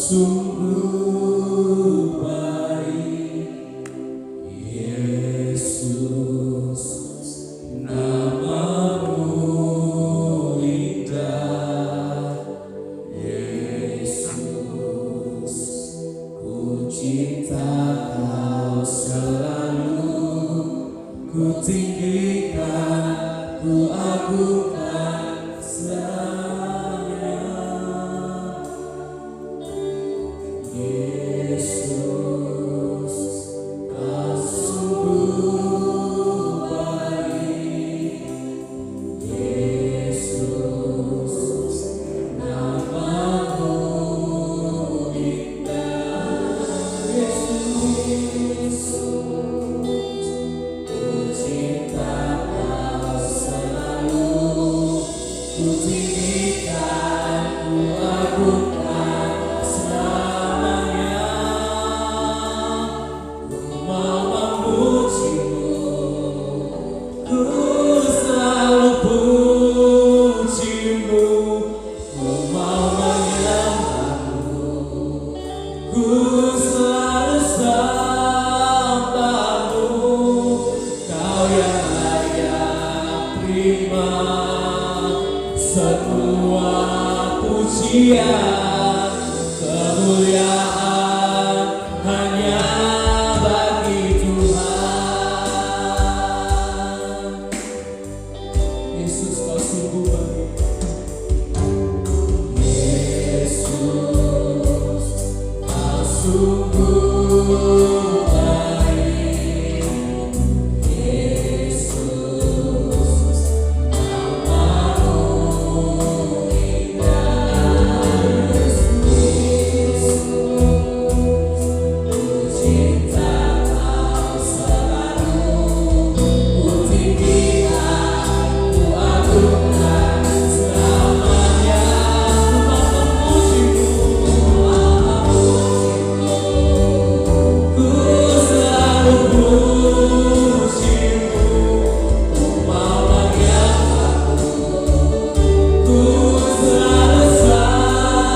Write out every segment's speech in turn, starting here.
sungguh baik, Yesus, namamu indah, Yesus, ku cinta kau selalu, ku tinggikan, ku agungkan sayang. Yesus, kau sungguh baik, Yesus, namamu indah, Yesus, ku cinta kau selalu, ku tinggikan, ku agungkan selamanya. Ku mau memujimu, ku selalu pujimu, ku mau menyembahmu, ku selalu sembahmu. Kau yang layak terima semua pujian, kemuliaan hanya bagi Tuhan. Yesus, kau sungguh baik. Yesus, kau sungguh baik, Yesus, namamu indah, Yesus, ku cinta kau selalu, ku tinggikan, ku agungkan selamanya. Ku mau memujimu, ku selalu pujimu, ku mau menyembahmu, ku selalu sembahmu.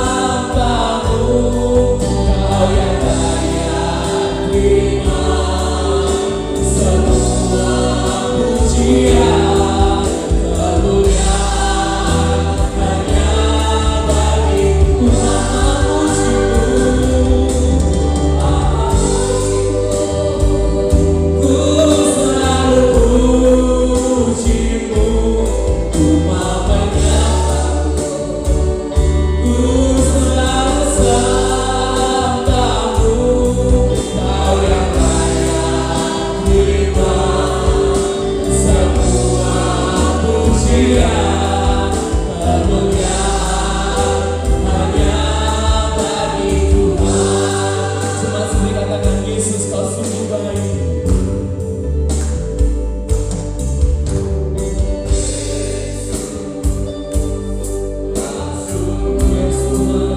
Kau yang layak terima semua pujian, kemuliaan hanya bagi Tuhan. Ku selalu pujimu, ku mau menyembahmu, ku selalu sembahmu. Kau yang layak terima semua pujian, kemuliaan hanya bagi Tuhan. Cuma sendiri katakan, Yesus, kau sungguh baik. Yesus,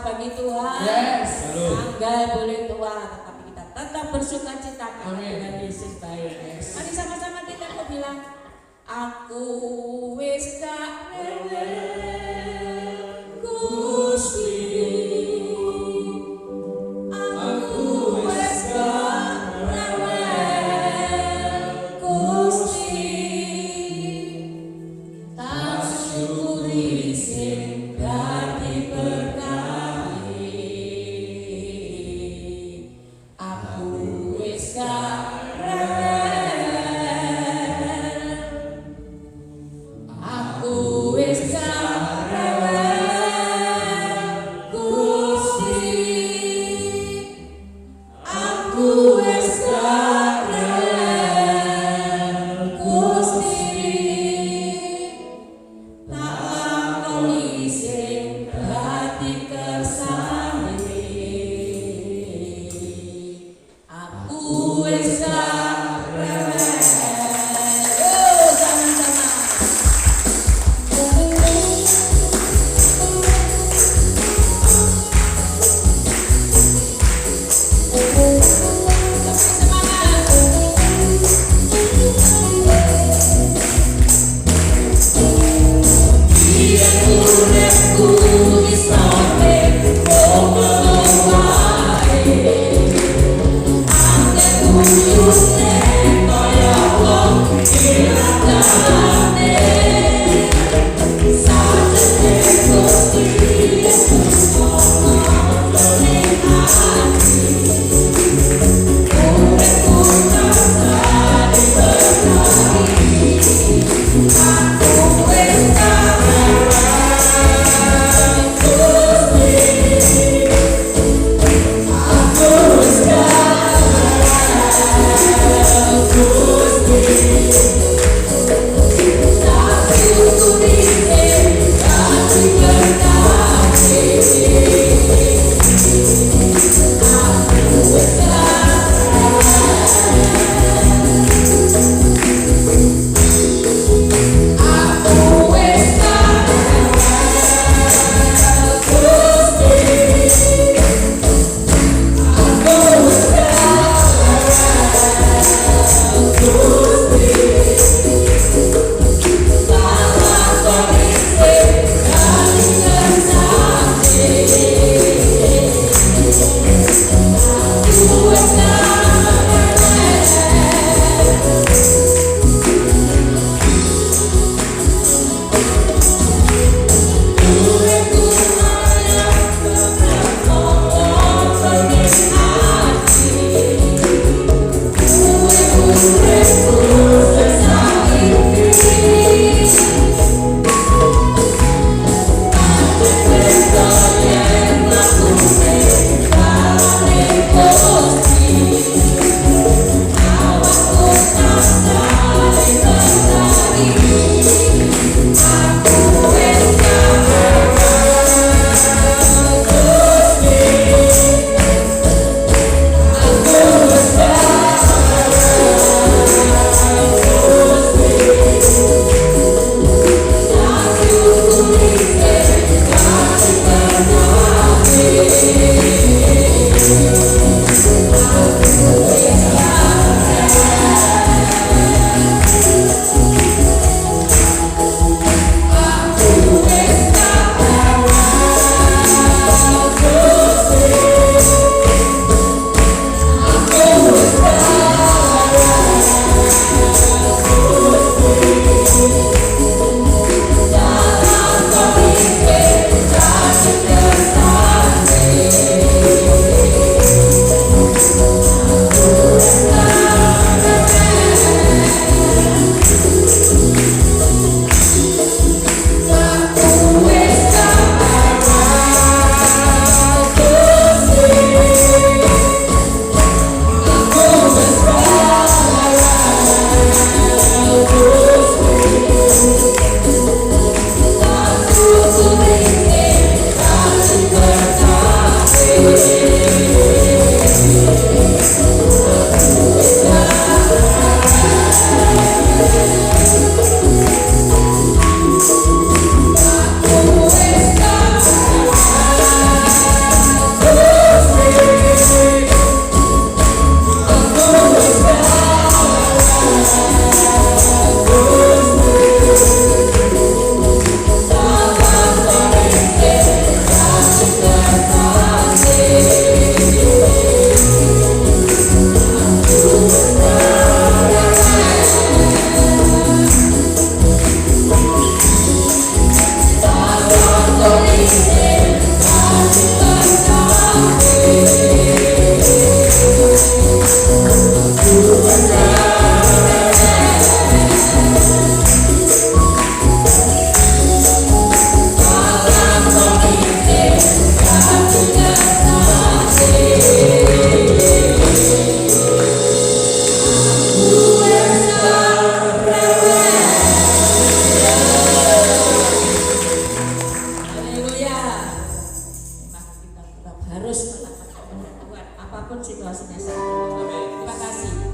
bagi Tuhan. Yes. Tanggal boleh tua, tetapi kita tetap bersuka cita karena Amin. Tuhan Yesus baik. Yes. Mari sama-sama kita mau bilang, aku wis gak rewel Gusti. Aku wis gak rewel Gusti. Tak syukuri sing dadi berkahi. Aku wis gak rewel. Aku wis gak rewel harus melakukan kehendak Tuhan apapun situasinya saat ini. Amin. Terima kasih.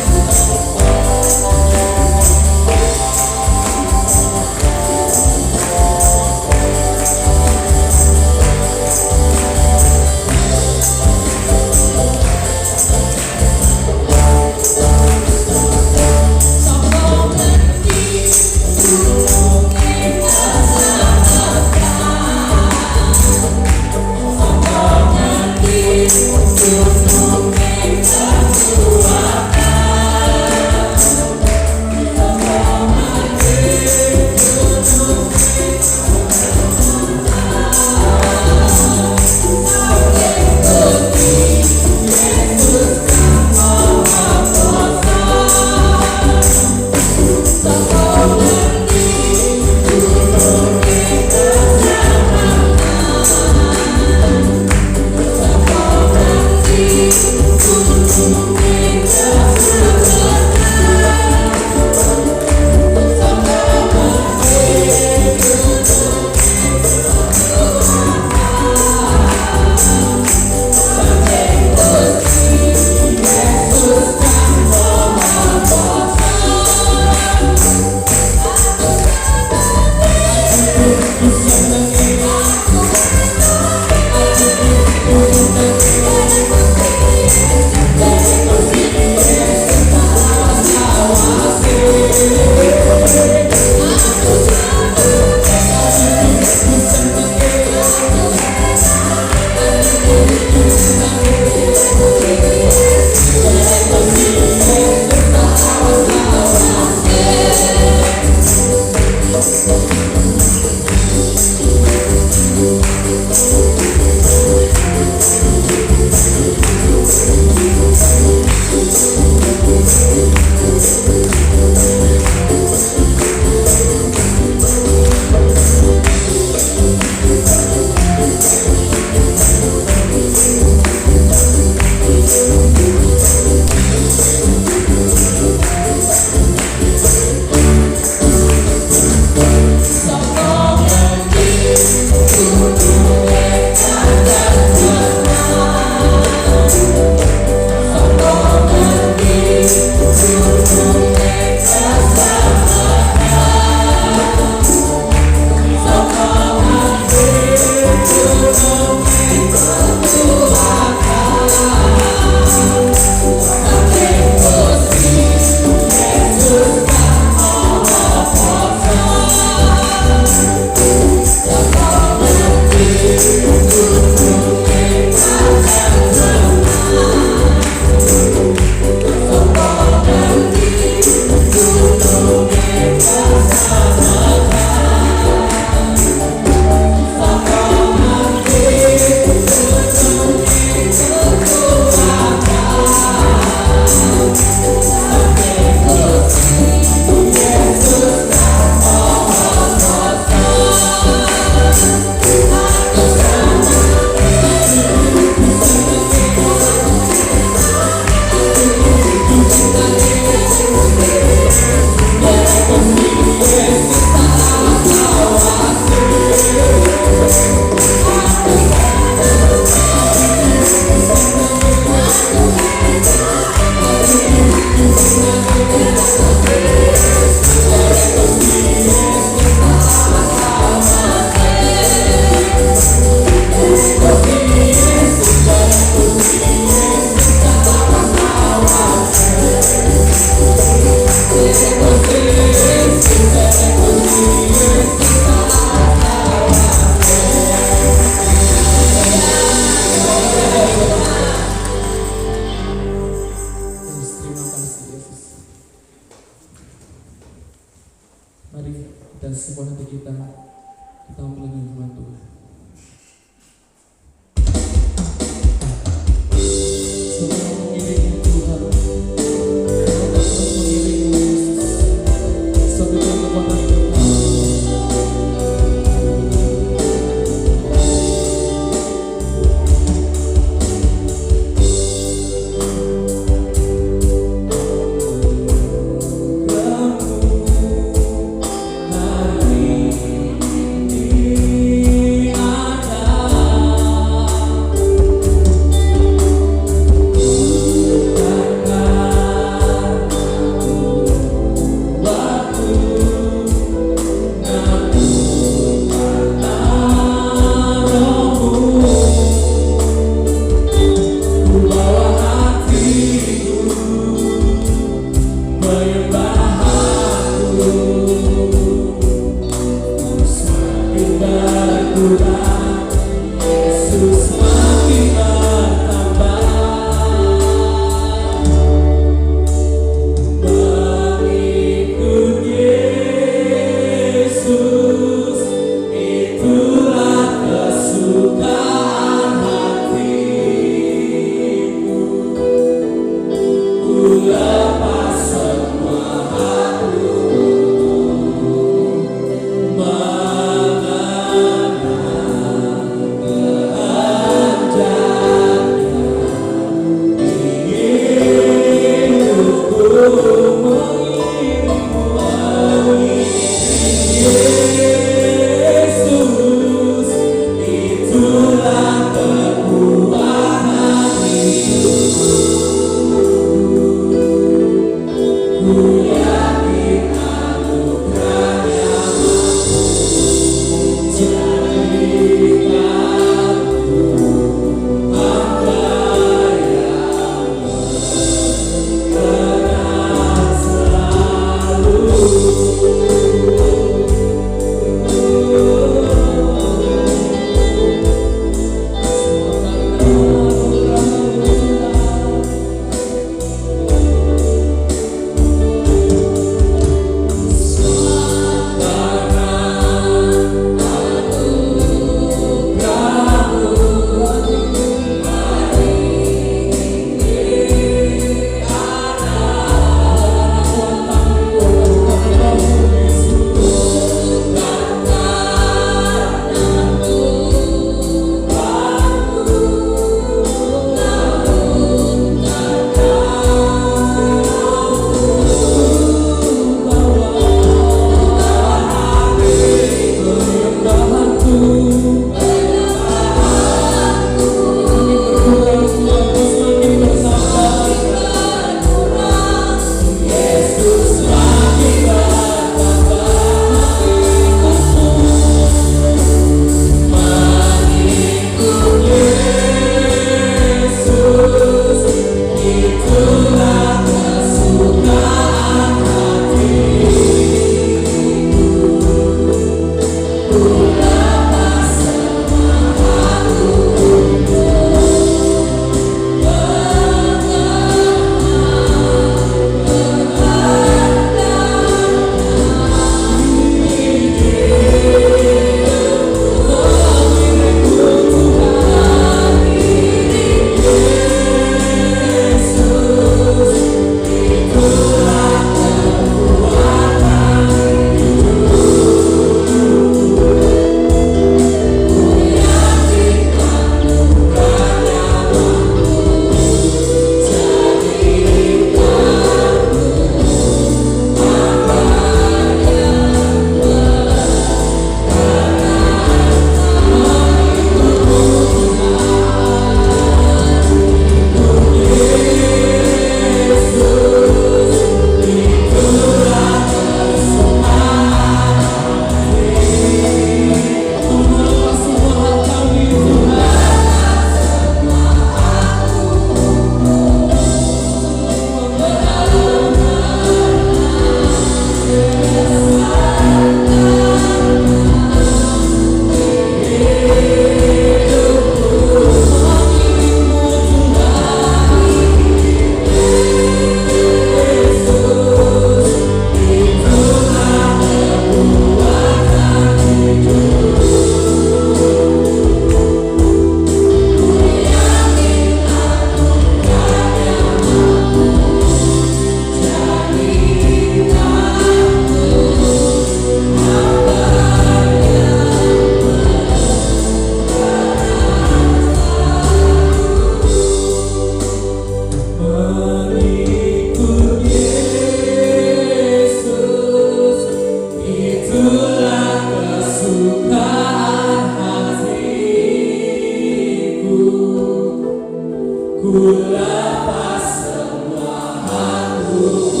ku lepas semua hangku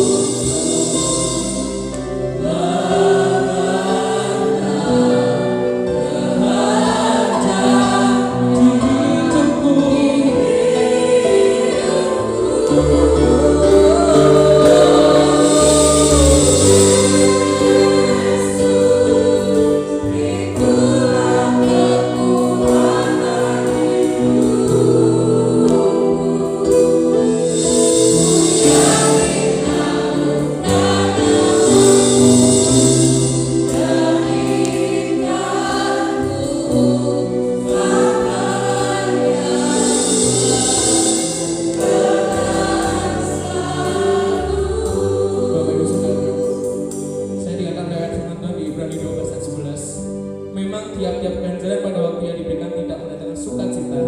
tiap-tiap ganjaran pada waktu yang diberikan tidak mendatangkan sukacita,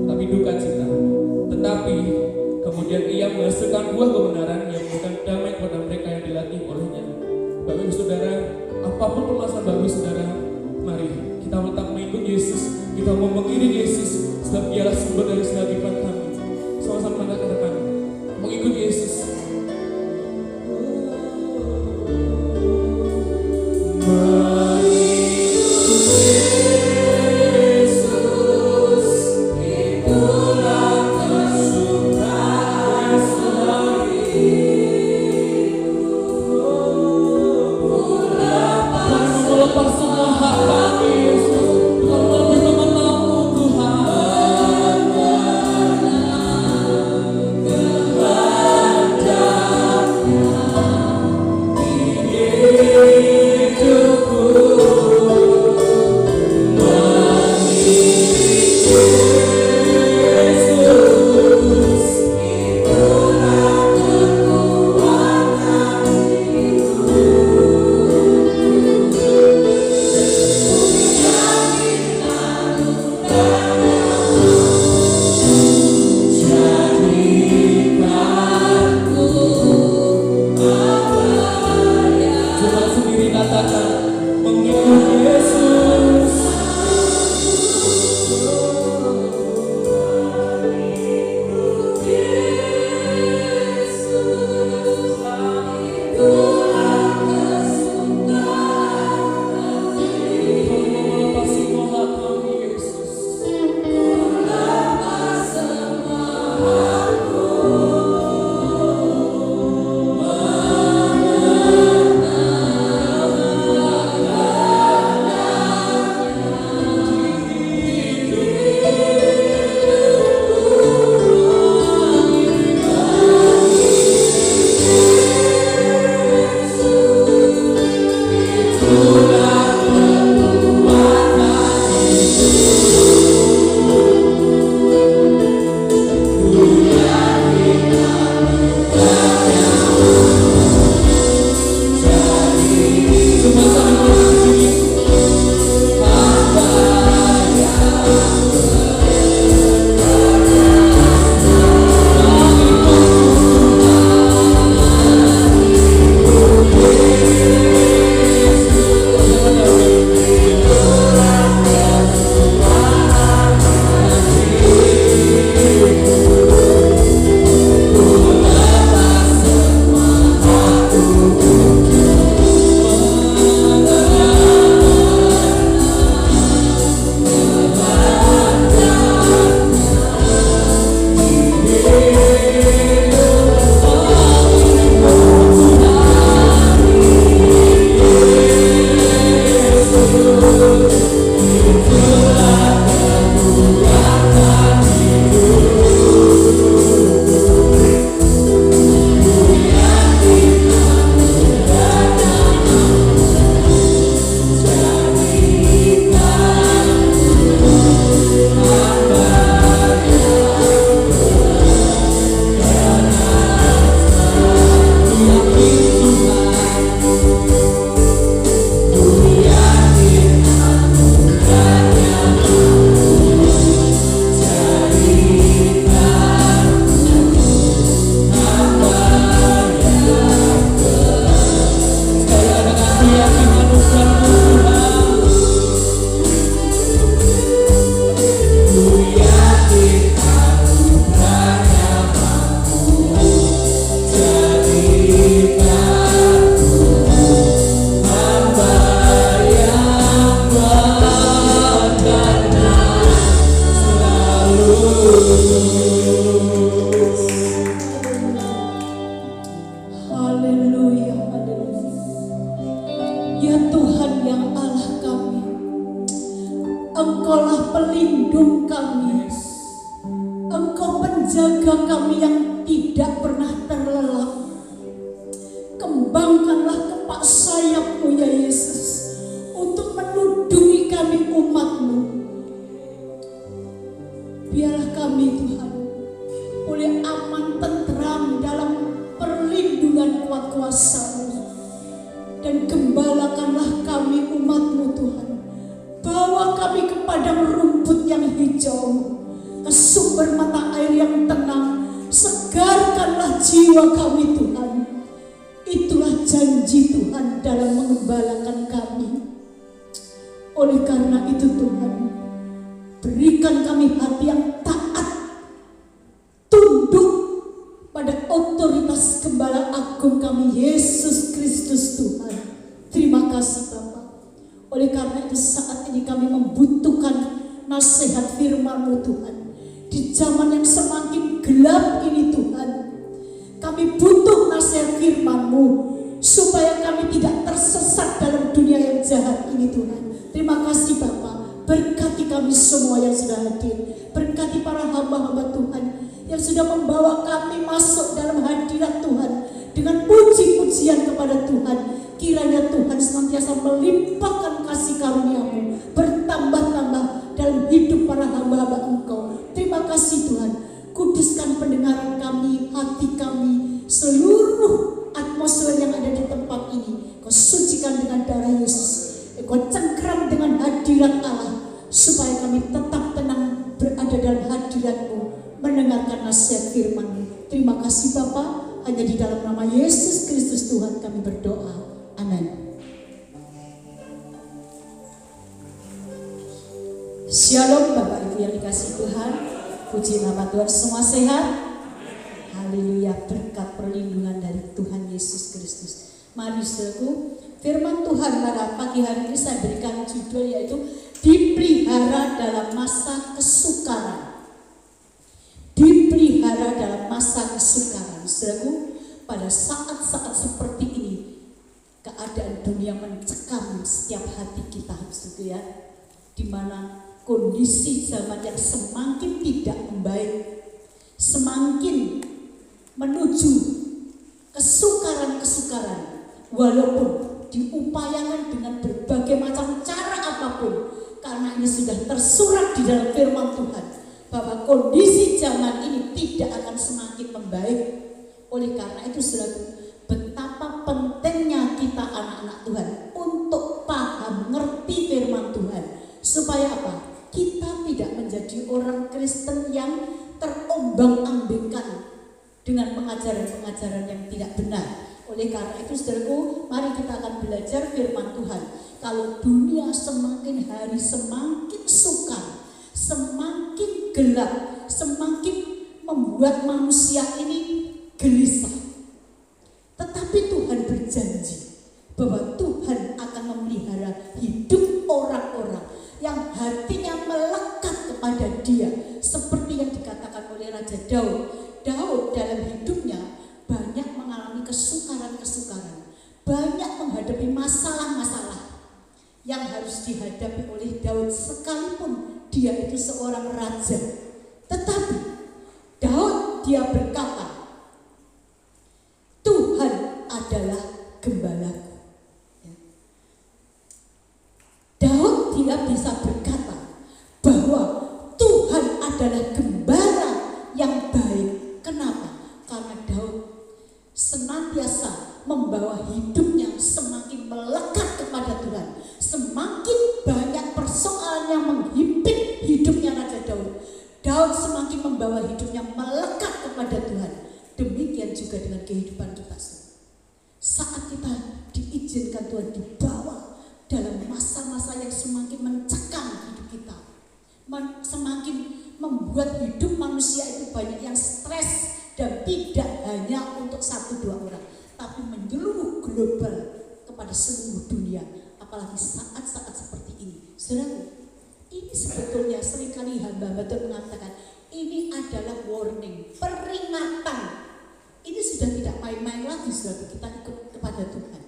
tapi duka cita. Tetapi kemudian ia menghasilkan buah kebenaran yang memberikan damai kepada mereka yang dilatih olehnya. Bapak Ibu Saudara, apapun permasalahan Bapak Ibu Saudara, mari kita tetap mengikut Yesus, kita mau mengiring Yesus, sebab Dialah sumber dari segala kehidupan kami. Sama-sama kita katakan, mengikut Yesus. Ku Haleluya, haleluya. Ya Tuhan yang Allah kami, Engkaulah pelindung kami, Engkau penjaga kami yang tidak pernah terlelap. Kembangkanlah kepak sayap-Mu ya Yesus, untuk melindungi kami umat-Mu. Biarlah kami Tuhan boleh aman tentram dalam perlindungan kuat kuasa-Mu. Dan gembalakanlah kami umat-Mu Tuhan. Bawa kami ke padang rumput yang hijau, ke sumber mata air yang tenang. Segarkanlah jiwa kami Tuhan. Itulah janji Tuhan dalam mengembalakan kami. Oleh karena itu Tuhan, berikan kami hati yang taat, tunduk pada otoritas Gembala Agung kami Yesus Kristus Tuhan. Terima kasih Bapa. Oleh karena itu saat ini kami membutuhkan nasihat firman-Mu Tuhan. Di zaman yang semakin gelap ini Tuhan, kami butuh nasihat firman-Mu supaya kami tidak tersesat dalam dunia yang jahat ini Tuhan. Terima kasih Bapa. Berkati kami semua yang sudah hadir. Berkati para hamba-hamba Tuhan yang sudah membawa kami masuk dalam hadirat Tuhan dengan puji-pujian kepada Tuhan. Kiranya Tuhan senantiasa melimpahkan kasih karunia-Mu bertambah-tambah dalam hidup para hamba-hamba Engkau. Terima kasih Tuhan. Kuduskan pendengaran kami, hati kami, seluruh atmosfer yang ada di tempat ini. Kau sucikan dengan darah Yesus. Kau cengkeram dengan hadirat Allah, supaya kami tetap tenang berada dalam hadirat-Mu, mendengarkan nasihat firman-Mu. Terima kasih Bapa. Hanya di dalam nama Yesus Kristus Tuhan kami berdoa. Amin. Shalom Bapak Ibu yang dikasihi Tuhan. Puji nama Tuhan, semua sehat. Haleluya, berkat perlindungan dari Tuhan Yesus Kristus. Mari saudaraku, firman Tuhan pada pagi hari ini saya berikan judul yaitu dipelihara dalam masa kesukaran. Dipelihara dalam masa kesukaran. Saudaraku, pada saat-saat seperti ini keadaan dunia mencekam setiap hati kita, saudara ya, di mana kondisi zaman yang semakin tidak membaik, semakin menuju kesukaran-kesukaran, walaupun diupayakan dengan berbagai macam cara apapun, karena ini sudah tersurat di dalam firman Tuhan bahwa kondisi zaman ini tidak akan semakin membaik. Oleh karena itu saudara, betapa pentingnya kita anak-anak Tuhan untuk paham, mengerti firman Tuhan, supaya apa? Kita tidak menjadi orang Kristen yang terombang-ambingkan dengan pengajaran-pengajaran yang tidak benar. Oleh karena itu saudaraku, mari kita akan belajar firman Tuhan. Kalau dunia semakin hari semakin sukar, semakin gelap, semakin membuat manusia ini gelisah. Tetapi Tuhan berjanji bahwa Tuhan akan memelihara hidup orang-orang yang hatinya melekat kepada Dia, seperti yang dikatakan oleh Raja Daud. Daud dalam hidupnya banyak mengalami kesukaran-kesukaran, banyak menghadapi masalah-masalah yang harus dihadapi oleh Daud, sekalipun dia itu seorang raja. Tetapi Daud dia berkata, Tuhan adalah gembalaku. Daud tidak bisa berkata bahwa Tuhan adalah gembala yang baik. Kenapa? Karena Daud senantiasa membawa hidupnya semakin melekat kepada Tuhan. Semakin banyak persoalan yang menghimpit hidupnya Raja Daud, Daud semakin membawa hidupnya melekat kepada Tuhan. Demikian juga dengan kehidupan kita. Saat kita diizinkan Tuhan dibawa dalam masa-masa yang semakin mencekam hidup kita, semakin membuat hidup manusia itu banyak yang stres, dan tidak hanya untuk 1-2 orang, tapi menyeluruh global kepada seluruh dunia. Apalagi saat-saat seperti ini, saudara, ini sebetulnya seringkali hamba-hamba Tuhan mengatakan ini lagi saudara, kita ikut kepada Tuhan.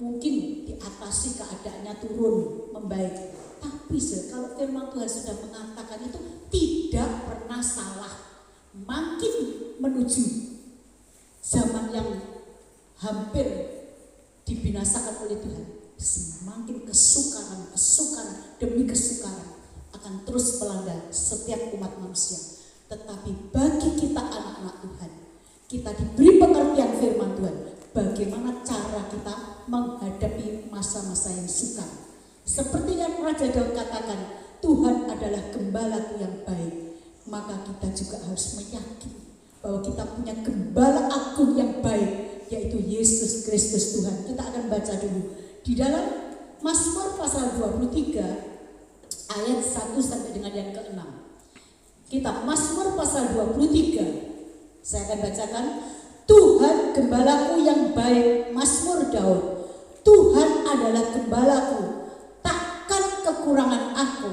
Mungkin diatasi keadaannya turun membaik, tapi kalau firman Tuhan sudah mengatakan itu tidak pernah salah. Makin menuju zaman yang hampir dibinasakan oleh Tuhan, semakin kesukaran demi kesukaran akan terus melanda setiap umat manusia. Tetapi bagi kita anak-anak Tuhan, kita diberi pengertian firman Tuhan, bagaimana cara kita menghadapi masa-masa yang sukar. Seperti yang Raja Daud katakan, Tuhan adalah gembalaku yang baik. Maka kita juga harus meyakini bahwa kita punya gembala agung yang baik, yaitu Yesus Kristus Tuhan. Kita akan baca dulu di dalam Mazmur pasal 23 ayat 1 sampai dengan yang ke-6. Kita Mazmur pasal 23, saya akan bacakan. Tuhan gembalaku yang baik, Mazmur Daud. Tuhan adalah gembalaku, takkan kekurangan aku.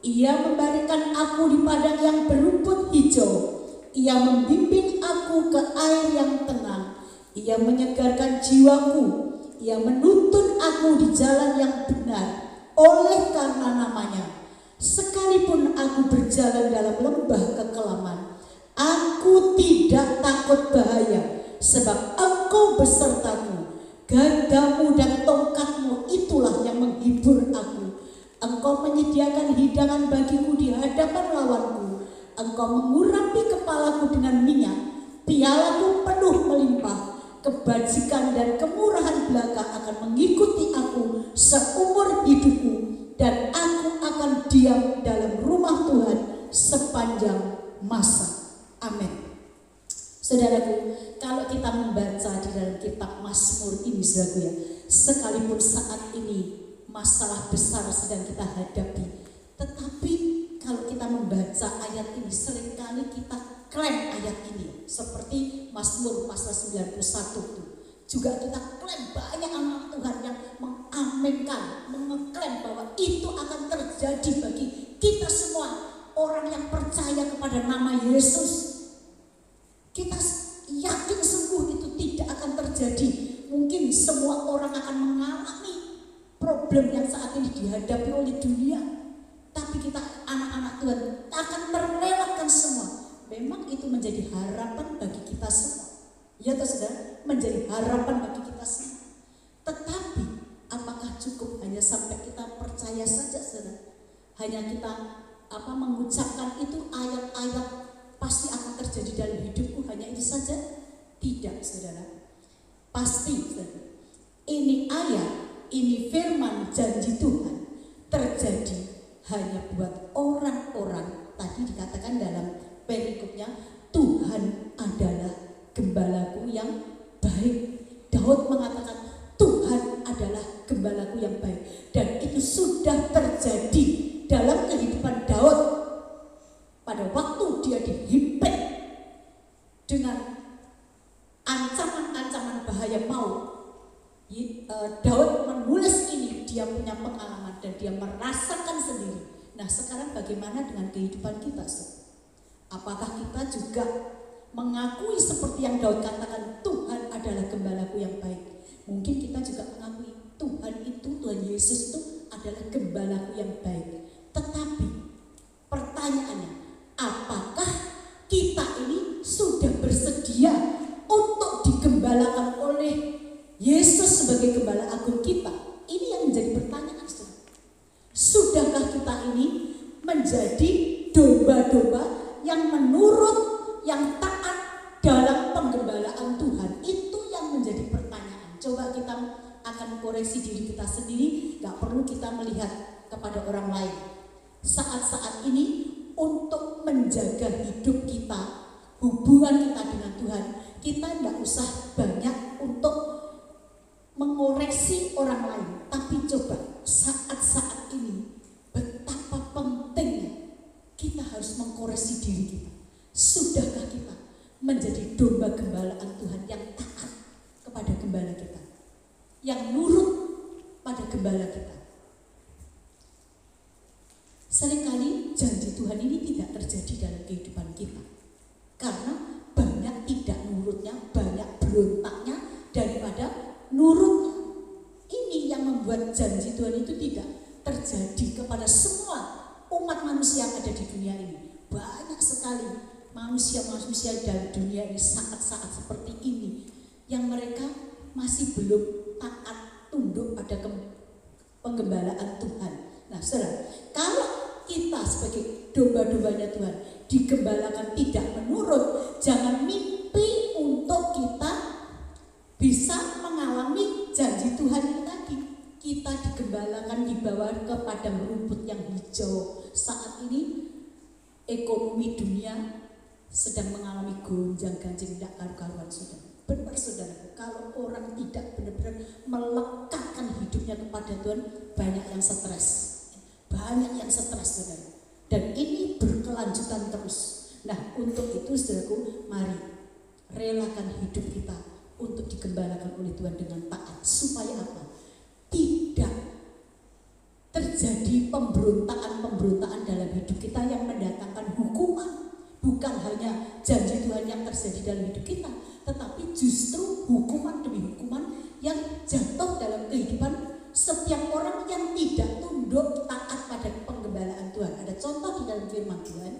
Ia memberikan aku di padang yang berumput hijau. Ia membimbing aku ke air yang tenang. Ia menyegarkan jiwaku. Ia menuntun aku di jalan yang benar oleh karena namanya. Sekalipun aku berjalan dalam lembah kekelaman, aku tidak takut bahaya, sebab Engkau besertaku. Gadamu dan tongkatmu itulah yang menghibur aku. Engkau menyediakan hidangan bagiku di hadapan lawanku. Engkau mengurapi kepalaku dengan minyak, pialaku penuh melimpah. Kebajikan dan kemurahan belaka akan mengikuti aku seumur hidupku, dan aku akan diam dalam rumah Tuhan sepanjang masa. Amin. Saudaraku, kalau kita membaca di dalam kitab Mazmur ini, saudaraku ya, sekalipun saat ini masalah besar sedang kita hadapi, tetapi kalau kita membaca ayat ini, seringkali kita klaim ayat ini. Seperti Mazmur pasal 91 itu juga kita klaim, banyak anak Tuhan yang mengaminkan, mengeklaim bahwa itu akan terjadi bagi kita semua orang yang percaya kepada nama Yesus. Kita yakin sungguh itu tidak akan terjadi. Mungkin semua orang akan mengalami problem yang saat ini dihadapi oleh dunia, tapi kita anak-anak Tuhan akan terlewatkan semua. Memang itu menjadi harapan bagi kita semua, ya toh saudara, menjadi harapan bagi kita semua. Tetapi apakah cukup hanya sampai kita percaya saja, saudara? Hanya kita mengucapkan itu ayat-ayat pasti akan terjadi dalam hidupku, hanya itu saja? Tidak, saudara. Pasti, saudara. Ini ayat, ini firman janji Tuhan terjadi hanya buat orang-orang, tadi dikatakan dalam perikopnya, Tuhan adalah gembalaku yang baik. Daud mengatakan Tuhan adalah gembalaku yang baik, dan itu sudah terjadi dalam kehidupan Daud pada waktu dia dihimpit dengan ancaman-ancaman bahaya maut. Daud menulis ini, dia punya pengalaman dan dia merasakan sendiri. Nah, sekarang bagaimana dengan kehidupan kita? Apakah kita juga mengakui seperti yang Daud katakan, Tuhan adalah gembalaku yang baik? Mungkin kita juga mengakui Tuhan Yesus itu adalah gembalaku yang baik. Tetapi pertanyaannya, apakah kita ini sudah bersedia untuk digembalakan oleh Yesus sebagai gembala agung kita? Ini yang menjadi pertanyaan, saudara. Sudahkah kita ini menjadi domba-domba yang menurut, yang taat dalam penggembalaan Tuhan? Itu yang menjadi pertanyaan. Coba kita akan koreksi diri kita sendiri, gak perlu kita melihat kepada orang lain. Saat-saat ini untuk menjaga hidup kita, hubungan kita dengan Tuhan, kita gak usah banyak untuk mengoreksi orang lain. Tapi coba saat-saat ini betapa pentingnya kita harus mengkoreksi diri kita. Sudahkah kita menjadi domba gembalaan Tuhan yang taat kepada gembala kita, yang nurut pada gembala kita? Seringkali janji Tuhan ini tidak terjadi dalam kehidupan kita karena banyak tidak nurutnya, banyak berontaknya manusia-manusia dari dunia ini saat-saat seperti ini yang mereka masih belum taat tunduk pada penggembalaan Tuhan. Nah, saudara, kalau kita sebagai domba-dombanya Tuhan digembalakan tidak menurut, jangan mimpi untuk kita bisa mengalami janji Tuhan ini tadi. Kita digembalakan dibawa ke padang rumput yang hijau. Saat ini ekonomi dunia sedang mengalami gonjang-ganjing tidak karu-karuan, saudara. Benar saudara, kalau orang tidak benar-benar melekatkan hidupnya kepada Tuhan, banyak yang stres. Banyak yang stres saudara. Dan ini berkelanjutan terus. Nah, untuk itu saudaraku, mari relakan hidup kita untuk digembalakan oleh Tuhan dengan taat. Supaya apa? Tidak terjadi pemberontakan dalam hidup kita yang mendatangkan hukuman. Bukan hanya janji Tuhan yang terjadi dalam hidup kita, tetapi justru hukuman demi hukuman yang jatuh dalam kehidupan setiap orang yang tidak tunduk taat pada penggembalaan Tuhan. Ada contoh di dalam firman Tuhan,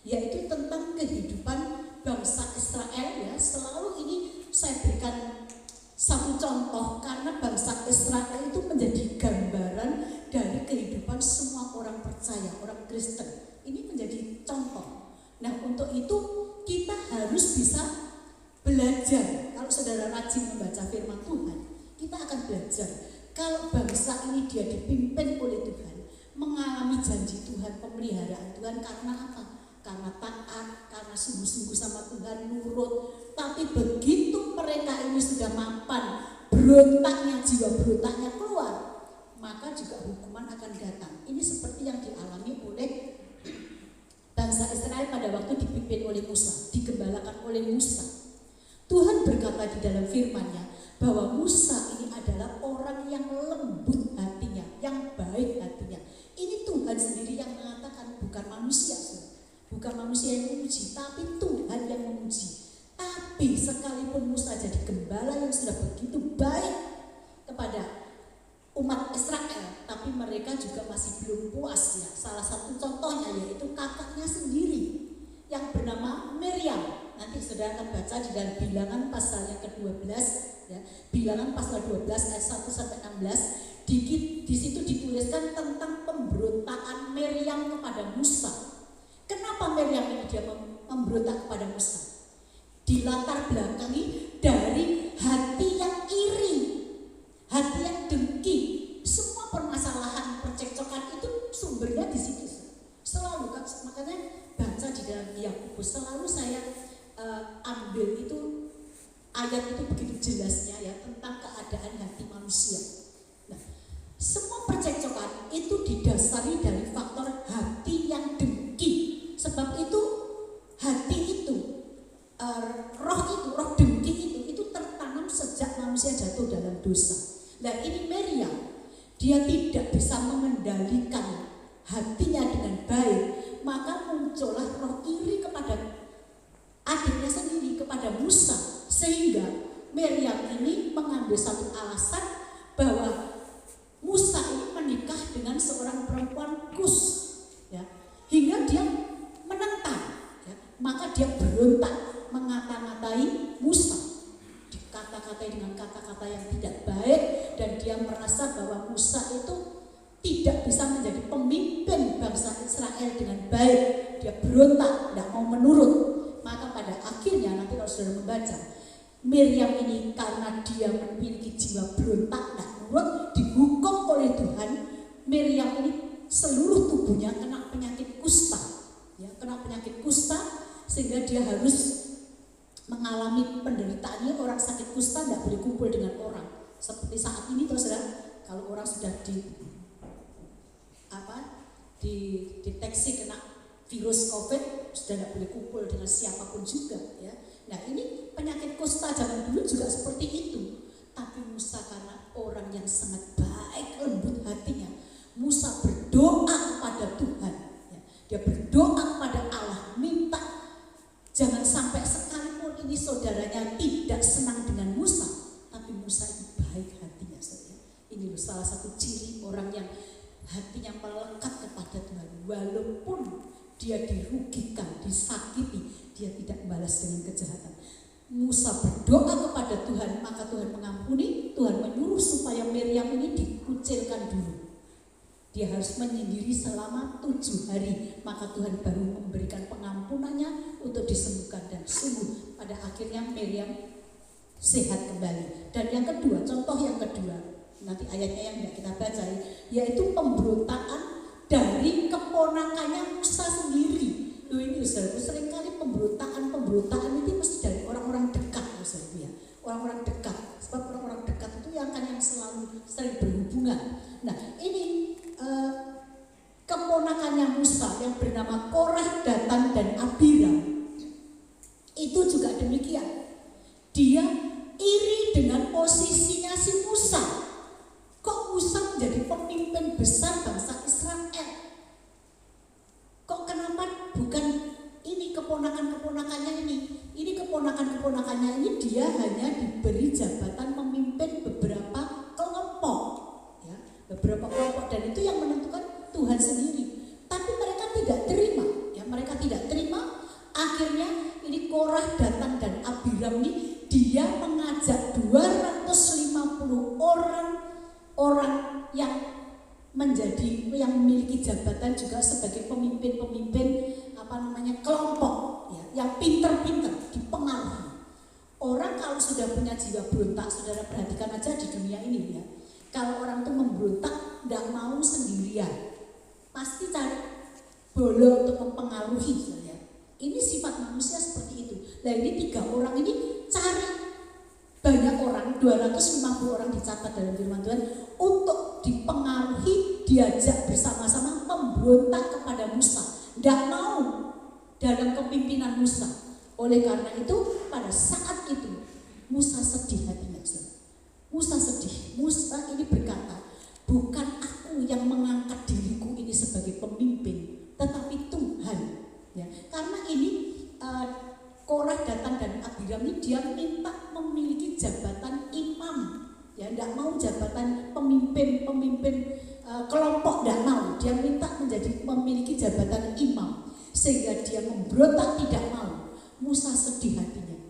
yaitu tentang kehidupan bangsa Israel ya. Selalu ini saya berikan satu contoh karena bangsa Israel itu menjadi gambaran dari kehidupan semua orang percaya, orang Kristen. Ini menjadi contoh. Nah, untuk itu kita harus bisa belajar. Kalau saudara rajin membaca firman Tuhan, kita akan belajar. Kalau bangsa ini dia dipimpin oleh Tuhan, mengalami janji Tuhan, pemeliharaan Tuhan, karena apa? Karena taat, karena sungguh-sungguh sama Tuhan, nurut. Tapi begitu mereka ini sudah mapan, berontaknya, jiwa berontaknya keluar, maka juga hukuman akan datang. Ini seperti yang dialami oleh bangsa Israel pada waktu dipimpin oleh Musa, digembalakan oleh Musa. Tuhan berkata di dalam firman-Nya bahwa Musa ini adalah orang yang lembut hatinya, yang baik hatinya. Ini Tuhan sendiri yang mengatakan, bukan manusia. Bukan manusia yang memuji, tapi Tuhan yang memuji. Tapi sekalipun Musa jadi gembala yang sudah begitu baik kepada umat Israel, tapi mereka juga masih belum puas ya. Salah satu contohnya yaitu kakaknya sendiri yang bernama Miriam. Nanti saudara akan baca di dalam Bilangan pasal yang ke-12 ya. Bilangan pasal 12 ayat 1 sampai 16. Di situ dituliskan tentang pemberontakan Miriam kepada Musa. Kenapa Miriam ini dia memberontak kepada Musa? Dilatar belakangi dari hati yang iri, hati yang dengki. Semua permasalahan percekcokan itu sumbernya di situ. Selalu kan, makanya baca di dalam Yakobus selalu saya ambil itu ayat itu begitu jelasnya ya tentang keadaan hati manusia. Nah, semua percekcokan itu didasari dari faktor hati yang dengki. Sebab itu hati itu, roh dengki itu tertanam sejak manusia jatuh dalam dosa. Nah, ini Miriam, dia tidak bisa mengendalikan hatinya dengan baik, maka muncullah roh iri kepada adiknya sendiri, kepada Musa, sehingga Miriam ini mengambil satu alasan bahwa Musa ini menikah dengan seorang perempuan Kus, ya, hingga dia menentang, ya, maka dia berontak mengata-ngatai Musa, dikata-katai dengan kata-kata yang tidak baik, dan dia merasa bahwa Musa itu tidak bisa menjadi pemimpin bangsa Israel dengan baik. Dia berontak, tidak mau menurut. Maka pada akhirnya nanti kalau saudara membaca, Miriam ini karena dia memiliki jiwa berontak, tidak nurut, dihukum oleh Tuhan. Miriam ini seluruh tubuhnya kena penyakit kusta, ya, kena penyakit kusta, sehingga dia harus mengalami penderitaannya. Orang sakit kusta tidak boleh kumpul dengan orang. Seperti saat ini terus saudara, kalau orang sudah dideteksi kena virus COVID, sudah tidak boleh kumpul dengan siapapun juga ya. Nah, ini penyakit kusta zaman dulu juga seperti itu. Tapi Musa karena orang yang sangat baik, lembut hatinya, Musa berdoa kepada Tuhan ya. Dia berdoa kepada Allah, minta jangan sampai sekalipun ini saudaranya tidak senang dengan Musa, tapi Musa itu baik hatinya saja. Ini salah satu ciri orang yang hatinya melekat kepada Tuhan, walaupun dia dirugikan, disakiti, dia tidak balas dengan kejahatan. Musa berdoa kepada Tuhan, maka Tuhan mengampuni. Tuhan menyuruh supaya Miriam ini dikucilkan dulu. Dia harus menyendiri selama 7 hari, maka Tuhan baru memberikan pengampunannya untuk disembuhkan. Dan sungguh pada akhirnya Miriam sehat kembali. Dan yang kedua, contoh yang kedua, nanti ayatnya yang tidak kita baca, yaitu pemberontakan dari keponakannya Musa sendiri. Loh ini saudara, seringkali pemberontakan itu mesti dari orang-orang dekat saudara ya. Orang-orang dekat, sebab orang-orang dekat itu yang selalu sering berhubungan. Nah ini keponakannya Musa yang bernama Korah, Datan, dan Abiram itu juga demikian. Dia iri dengan posisinya si Musa. Kok Musa menjadi pemimpin besar bangsa Israel? Kok kenapa bukan ini keponakan-keponakannya ini? Ini keponakan-keponakannya ini dia hanya diberi jabatan memimpin beberapa kelompok, ya, beberapa kelompok, dan itu yang menentukan Tuhan sendiri. Tapi mereka tidak terima, ya, mereka tidak terima. Akhirnya ini Korah, Datan, dan Abiram ini dia mengajak 250 orang yang memiliki jabatan juga sebagai pemimpin kelompok, ya, yang pinter-pinter dipengaruhi. Orang kalau sudah punya jiwa berontak, saudara perhatikan aja di dunia ini ya. Kalau orang itu memberontak, tidak mau sendirian, pasti cari bola untuk mempengaruhi saudara. Ini sifat manusia seperti itu. Nah ini 3 orang ini cari banyak orang, 250 orang dicatat dalam firman Tuhan, untuk dipengaruhi, diajak bersama-sama memberontak kepada Musa. Tidak mau dalam kepimpinan Musa. Oleh karena itu pada saat itu Musa sedih hatinya. Musa sedih. Musa ini berkata, bukan aku yang mengangkat diriku ini sebagai pemimpin, tetapi Tuhan. Ya, karena ini Korah, Datan, dan Abiram ini dia minta memiliki jabatan imam. Ya, tidak mau jabatan pemimpin kelompok, tidak mau. Dia minta memiliki jabatan imam, sehingga dia memberontak, tidak mau. Musa sedih hatinya.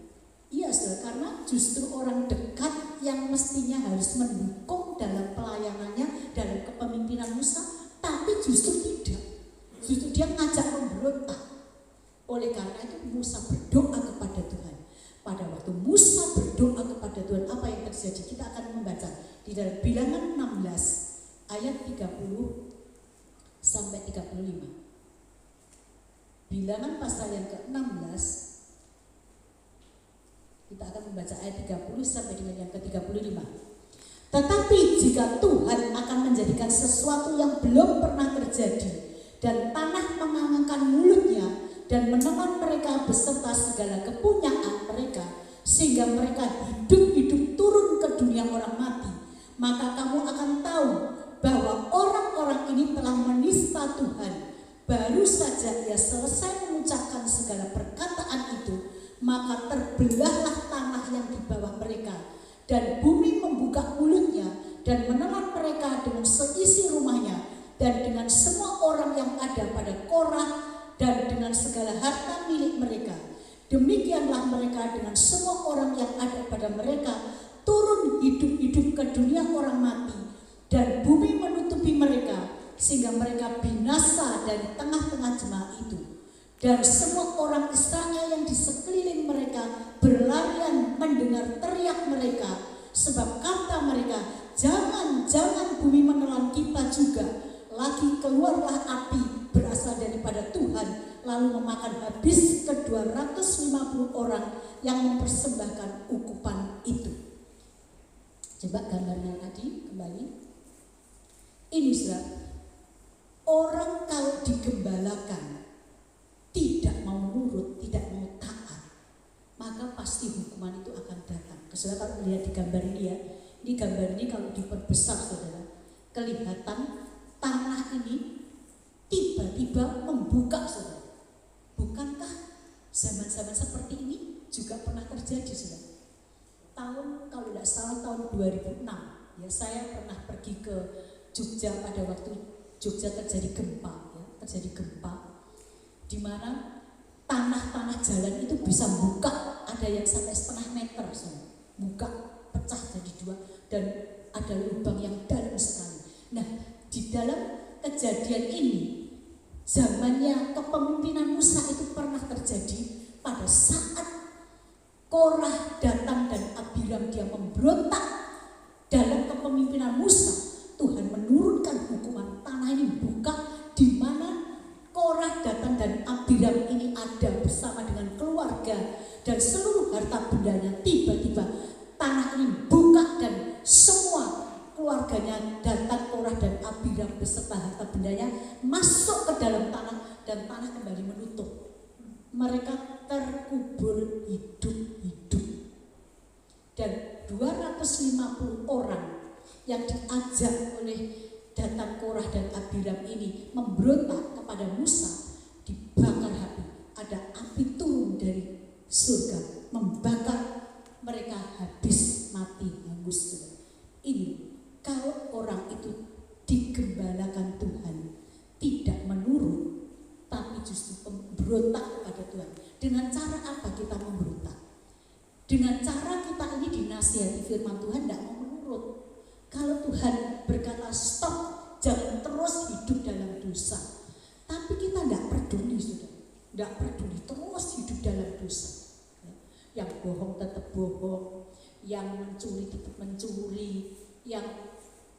Iya saudara, karena justru orang dekat yang mestinya harus mendukung dalam pelayanannya, dalam kepemimpinan Musa, tapi justru tidak. Justru dia ngajak memberontak. Oleh karena itu Musa berdoa kepada Tuhan. Pada waktu Musa berdoa kepada Tuhan, apa yang terjadi? Kita akan membaca di dalam Bilangan 16 ayat 30 sampai 35. Bilangan pasal yang ke-16, kita akan membaca ayat 30 sampai dengan yang ke-35. Tetapi jika Tuhan akan menjadikan sesuatu yang belum pernah terjadi, dan tanah mengangangkan mulutnya dan menelan mereka beserta segala kepunyaan mereka, sehingga mereka hidup-hidup turun ke dunia orang mati, maka kamu akan tahu bahwa orang-orang ini telah menista Tuhan. Baru saja ia selesai mengucapkan segala perkataan itu, maka terbelahlah tanah yang di bawah mereka, dan bumi membuka mulutnya dan menelan mereka dengan seisi rumahnya, dan dengan semua orang yang ada pada Korah, dan dengan segala harta milik mereka. Demikianlah mereka dengan semua orang yang ada pada mereka turun hidup-hidup ke dunia orang mati, dan bumi menutupi mereka, sehingga mereka binasa dari tengah-tengah jemaah itu. Dan semua orang Israel yang di sekeliling mereka berlarian mendengar teriak mereka, sebab kata mereka, jangan bumi menelan kita juga. Lagi keluarlah api berasal daripada Tuhan, lalu memakan habis ke 250 orang yang mempersembahkan ukupan itu. Coba gambarnya tadi kembali. Ini sudah orang kalau digembalakan tidak mau nurut, tidak mau taat, maka pasti hukuman itu akan datang. Saudara kalau melihat di gambar ini ya, ini gambar ini kalau diperbesar saudara, kelihatan tanah ini tiba-tiba membuka saudara. Bukankah zaman-zaman seperti ini juga pernah terjadi saudara? Tahun kalau tidak salah tahun 2006 ya, saya pernah pergi ke Jogja pada waktu Jogja terjadi gempa ya, di mana tanah tanah jalan itu bisa buka, ada yang sampai setengah meter, buka, pecah jadi dua, dan ada lubang yang dalam sekali. Nah, di dalam kejadian ini, zamannya kepemimpinan Musa itu pernah terjadi pada saat Korah datang dan Abiram dia memberontak dalam kepemimpinan Musa. Tuhan menurunkan hukuman, tanah ini buka, di mana Korah datang dan Abiram ini ada bersama dengan keluarga dan seluruh harta bendanya. Tiba-tiba tanah ini buka dan semua keluarganya datang, Korah dan Abiram beserta harta bendanya masuk ke dalam tanah dan tanah kembali menutup. Mereka terkubur hidup-hidup. Dan 250 orang yang diajak oleh datang Korah dan Abiram ini memberontak kepada Musa dibakar api. Ada api turun dari surga membakar mereka habis mati hangus. Ini kalau orang itu digembalakan Tuhan, tidak menurut, tapi justru memberontak kepada Tuhan. Dengan cara apa kita memberontak? Dengan cara kita ini dinasihati firman Tuhan, tidak mau menurut. Kalau Tuhan berkata stop, jangan terus hidup dalam dosa, tapi kita tidak peduli, sudah tidak peduli, terus hidup dalam dosa. Yang bohong tetap bohong, yang mencuri tetap mencuri, yang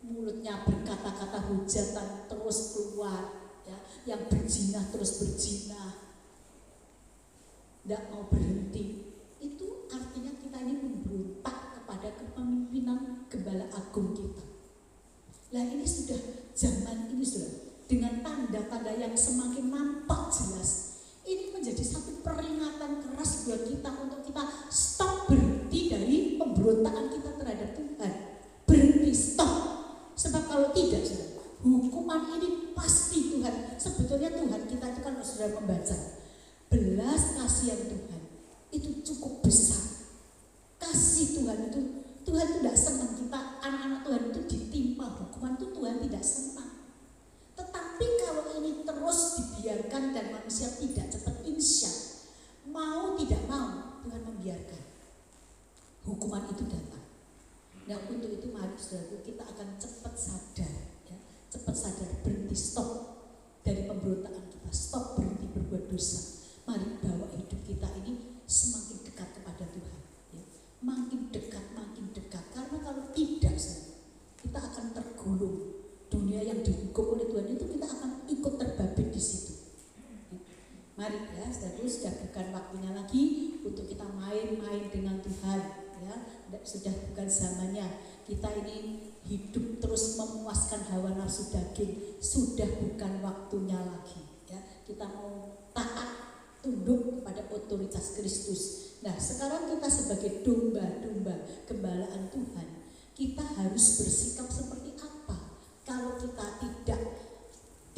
mulutnya berkata-kata hujatan terus keluar, ya, yang berzina terus berzina, tidak mau berhenti. Itu artinya kita ini memberontak kepada kepemimpinan Gembala Agung kita. Nah, ini sudah zaman ini sudah dengan tanda-tanda yang semakin nampak jelas. Ini menjadi satu peringatan keras buat kita untuk kita stop, berhenti dari pemberontakan kita terhadap Tuhan. Berhenti, stop. Sebab kalau tidak, hukuman ini pasti Tuhan. Sebetulnya Tuhan kita itu kan sudah membaca belas kasihan Tuhan itu cukup besar. Kasih Tuhan itu, Tuhan itu tidak senang kita anak-anak Tuhan itu ditimpa hukuman, itu Tuhan tidak senang. Tetapi kalau ini terus dibiarkan dan manusia tidak cepat insya, mau tidak mau Tuhan membiarkan hukuman itu datang. Nah, untuk itu mari saudaraku, kita akan cepat sadar, ya, cepat sadar, berhenti, stop dari pemberontakan kita, stop, berhenti berbuat dosa. Mari bawa hidup kita ini semakin dekat kepada Tuhan, ya. Makin dekat, karena kalau tidak, kita akan tergulung dunia yang dihukum oleh Tuhan itu, kita akan ikut terbabit di situ. Mari ya, sudah bukan waktunya lagi untuk kita main-main dengan Tuhan, ya. Sudah bukan zamannya kita ini hidup terus memuaskan hawa nafsu daging, sudah bukan waktunya lagi, ya. Kita mau taat, tunduk kepada otoritas Kristus. Nah, sekarang kita sebagai domba-domba gembalaan Tuhan, kita harus bersikap seperti apa? Kalau kita tidak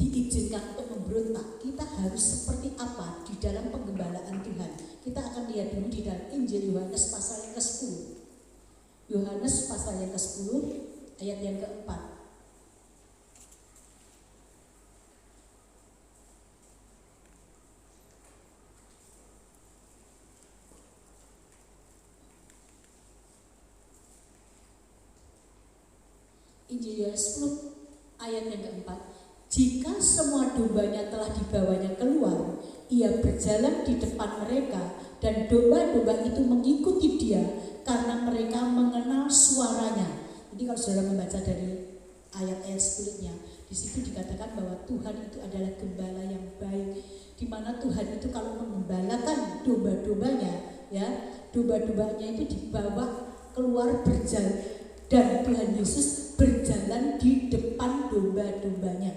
diizinkan untuk memberontak, kita harus seperti apa di dalam penggembalaan Tuhan? Kita akan lihat dulu di dalam Injil Yohanes pasal yang ke-10. Yohanes pasal yang ke-10 ayat yang ke-4. Injil Yohanes 10 ayat yang keempat. Jika semua dombanya telah dibawanya keluar, ia berjalan di depan mereka dan domba-domba itu mengikuti dia karena mereka mengenal suaranya. Jadi kalau saudara membaca dari ayat-ayat sebelumnya, di situ dikatakan bahwa Tuhan itu adalah gembala yang baik, di mana Tuhan itu kalau menggembalakan domba-dombanya, ya, domba-dombanya itu dibawa keluar berjalan, dan Tuhan Yesus berjalan di depan domba-dombanya.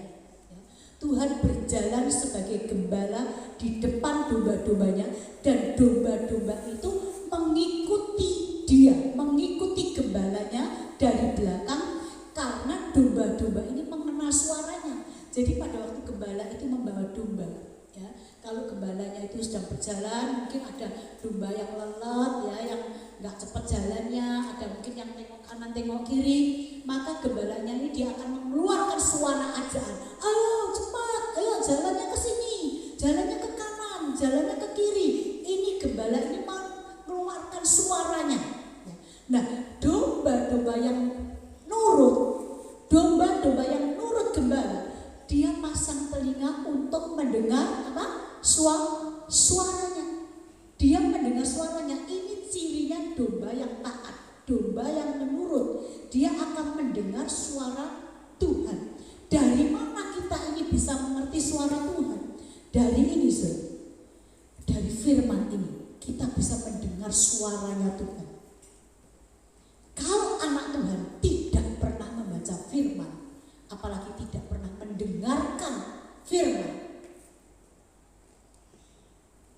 Tuhan berjalan sebagai gembala di depan domba-dombanya, dan domba-domba itu mengikuti dia, mengikuti gembalanya dari belakang karena domba-domba ini mengenal suaranya. Jadi pada waktu gembala itu membawa domba, ya, kalau gembalanya itu sedang berjalan, mungkin ada domba yang lelet, ya, yang nggak cepat jalannya, ada mungkin yang tengok kanan tengok kiri, maka gembalanya ini dia akan mengeluarkan suara ajaan, ayo cepat, ayo jalannya ke sini, jalannya ke kanan, jalannya ke kiri, domba yang taat, domba yang menurut. Dia akan mendengar suara Tuhan. Dari mana kita ini bisa mengerti suara Tuhan? Dari ini, dari firman ini kita bisa mendengar suaranya Tuhan. Kalau anak Tuhan tidak pernah membaca firman, apalagi tidak pernah mendengarkan firman,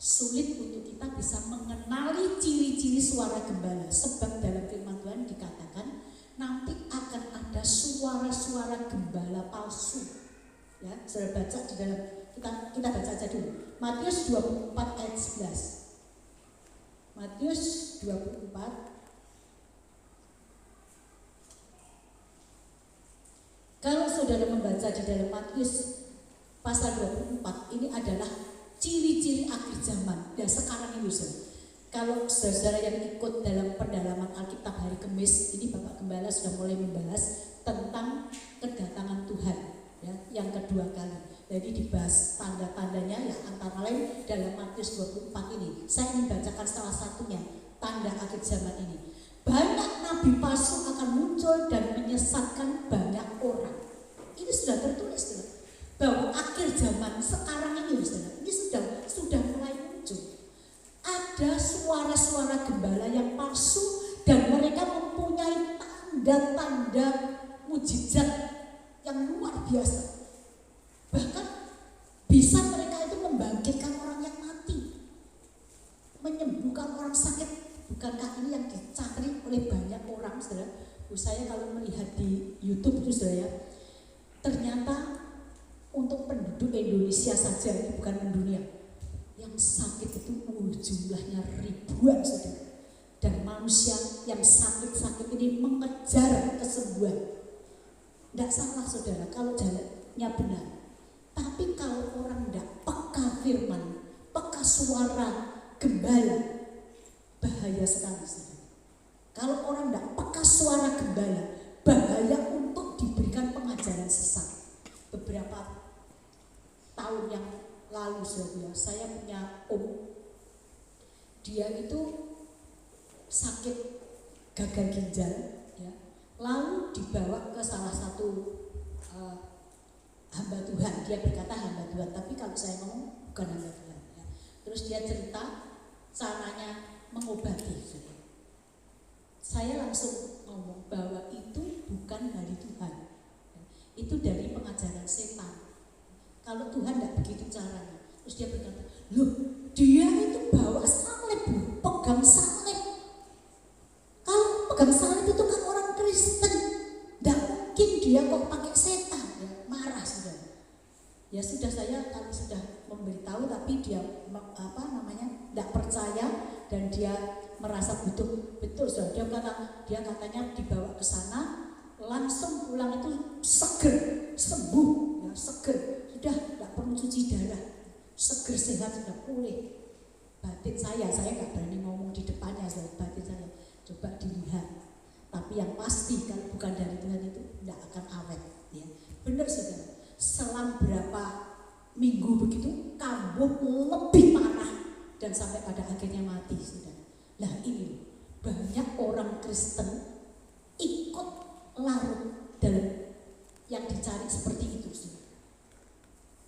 sulit untuk kita bisa mengenali ciri-ciri suara gembala. Sebab dalam firman Tuhan dikatakan nanti akan ada suara-suara gembala palsu. Ya, saudara baca di dalam kita baca aja dulu. Matius 24 ayat 11. Matius 24. Kalau saudara membaca di dalam Matius pasal 24, ini adalah ciri-ciri akhir zaman. Dan sekarang ini kalau saudara yang ikut dalam pendalaman Alkitab hari Kamis, ini Bapak Gembala sudah mulai membahas tentang kedatangan Tuhan, ya, yang kedua kali. Jadi dibahas tanda-tandanya, ya, antara lain dalam Matius 24 ini. Saya ingin bacakan salah satunya, tanda akhir zaman ini. Banyak nabi palsu akan muncul dan menyesatkan banyak orang. Ini sudah tertulis, bahwa akhir zaman sekarang ini, ini sudah mulai muncul. Ada suara-suara gembala yang palsu dan mereka mempunyai tanda-tanda mujizat yang luar biasa. Bahkan bisa mereka itu membangkitkan orang yang mati, menyembuhkan orang sakit. Bukankah ini yang dicari oleh banyak orang, saudara? Saya kalau melihat di YouTube itu, saudara, ternyata untuk penduduk Indonesia saja, ini bukan mendunia, yang sakit itu jumlahnya ribuan, saudara. Dan manusia yang sakit-sakit ini mengejar kesembuhan. Tidak salah, saudara, kalau jalannya benar. Tapi kalau orang tidak peka firman, peka suara gembala, bahaya sekali, saudara. Kalau orang tidak peka suara gembala, bahaya untuk diberikan pengajaran sesat. Beberapa tahun yang lalu, saudara, saya punya om. Dia itu sakit gagal ginjal, ya. Lalu dibawa ke salah satu hamba Tuhan. Dia berkata hamba Tuhan, tapi kalau saya ngomong bukan hamba Tuhan, ya. Terus dia cerita caranya mengobati, saudara. Saya langsung ngomong bahwa itu bukan dari Tuhan, ya. Itu dari pengajaran setan. Kalau Tuhan tidak begitu caranya. Terus dia berkata, loh, dia itu bawa salib, pegang salib. Kalau pegang salib itu kan orang Kristen, tidak mungkin dia kok pakai setan, ya. Marah, saudara. Ya sudah, saya kali sudah memberitahu, tapi dia tidak percaya dan dia merasa betul, saudara. Dia katanya dibawa ke sana, langsung pulang itu seger, sembuh, ya, seger. Sudah tidak perlu cuci darah, seger, sehat, sudah pulih. Batin saya nggak berani ngomong di depannya, batin saya coba dilihat. Tapi yang pasti kalau bukan dari Tuhan itu tidak akan awet, ya. Benar, saudara. Selang berapa minggu begitu kambuh lebih parah dan sampai pada akhirnya mati, saudara. Nah ini banyak orang Kristen ikut larut dalam yang dicari seperti itu, saudara.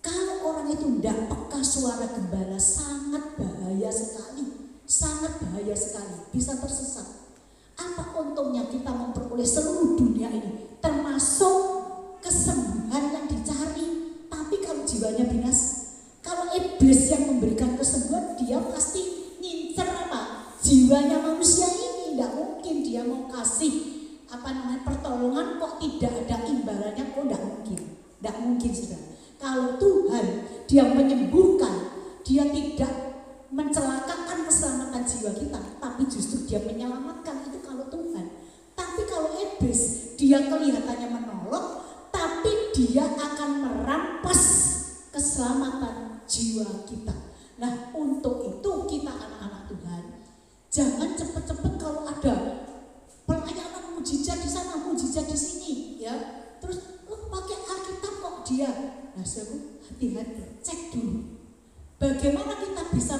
Kalau orang itu tidak peka suara gembala, sangat bahaya sekali, bisa tersesat. Apa untungnya kita memperoleh seluruh dunia ini, termasuk kesembuhan yang dicari, tapi kalau jiwanya binasa, kalau iblis yang memberikan kesembuhan, dia pasti ngincer apa? Jiwanya manusia ini. Tidak mungkin dia mau kasih pertolongan kok tidak ada imbalannya, kok tidak mungkin, saudara. Kalau Tuhan dia menyembuhkan, dia tidak mencelakakan keselamatan jiwa kita, tapi justru dia menyelamatkan. Itu kalau Tuhan. Tapi kalau iblis, dia kelihatannya menolong, tapi dia akan merampas keselamatan jiwa kita. Nah, untuk itu kita anak-anak Tuhan, jangan cepet-cepet kalau ada pelayanan mujizat di sana, mujizat di sini, ya. Terus pakai Alkitab kok dia. Nah, saudara, hati-hati, cek dulu. Bagaimana kita bisa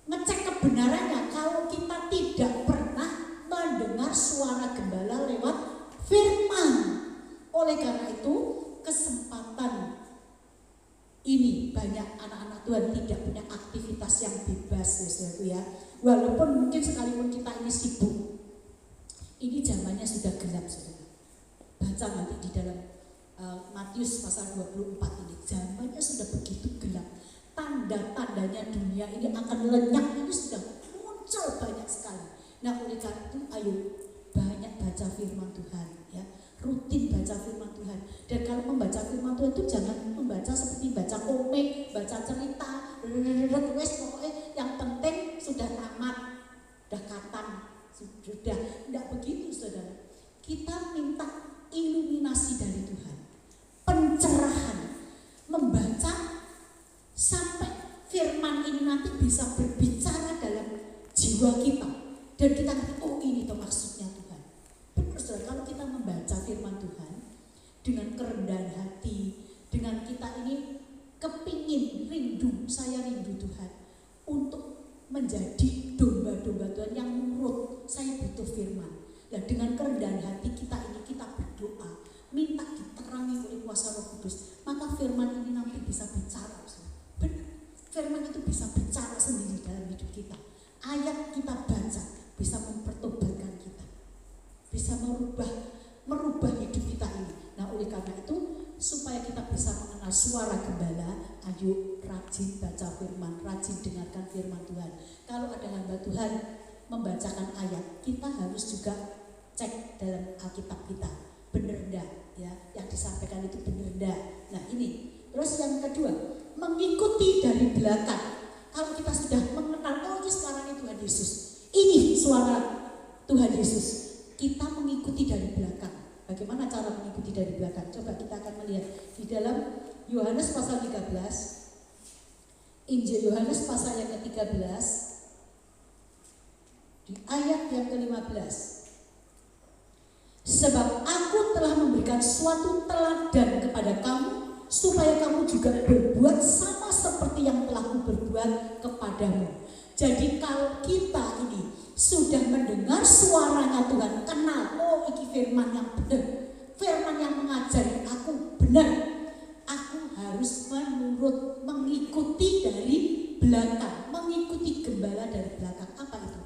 ngecek kebenarannya kalau kita tidak pernah ya. Walaupun mungkin sekalipun kita ini sibuk, ini zamannya sudah gelap saudara. Baca nanti di dalam Matius pasal 24 ini, zamannya sudah begitu gelap. Tanda-tandanya dunia ini akan lenyap ini sudah muncul banyak sekali. Nah oleh karena itu ayo banyak baca firman Tuhan ya, rutin baca firman Tuhan. Dan kalau membaca firman Tuhan itu jangan membaca seperti baca komik, baca cerita, pokoknya yang penting sudah tamat, sudah katam, sudah tidak begitu saudara. Kita minta iluminasi dari Tuhan, pencerahan, membaca sampai firman ini nanti bisa berbicara dalam jiwa kita dan kita ngerti, oh ini tuh maksudnya Tuhan. Benar saudara, kalau kita membaca firman Tuhan dengan kerendahan hati, dengan kita ini kepingin rindu, saya rindu Tuhan untuk menjadi domba-domba Tuhan yang nurut, saya butuh firman. Dan dengan kerendahan hati kita ini kita berdoa, minta diterangi oleh kuasa Roh Kudus, maka firman ini nanti bisa bicara. Benar, firman itu bisa bicara sendiri dalam hidup kita. Ayat kita baca bisa mempertobatkan kita, bisa merubah hidup kita ini. Nah oleh karena itu supaya kita bisa mengenal suara gembala, ayo rajin baca firman, rajin dengarkan firman Tuhan. Kalau ada hamba Tuhan membacakan ayat, kita harus juga cek dalam Alkitab kita, benar enggak ya, yang disampaikan itu benar enggak. Nah ini, terus yang kedua, mengikuti dari belakang. Kalau kita sudah mengenal, oh ini suaranya Tuhan Yesus, ini suara Tuhan Yesus, kita mengikuti dari belakang. Bagaimana cara mengikuti dari belakang? Coba kita akan melihat di dalam Yohanes pasal 13, Injil Yohanes pasal yang ke-13, di ayat yang ke-15. Sebab aku telah memberikan suatu teladan kepada kamu, supaya kamu juga berbuat sama seperti yang telah kuberbuat kepadamu. Jadi kalau kita ini sudah mendengar suaranya Tuhan, kenal, oh ini firman yang benar, firman yang mengajari aku benar, aku harus menurut, mengikuti dari belakang, mengikuti gembala dari belakang. Apa itu?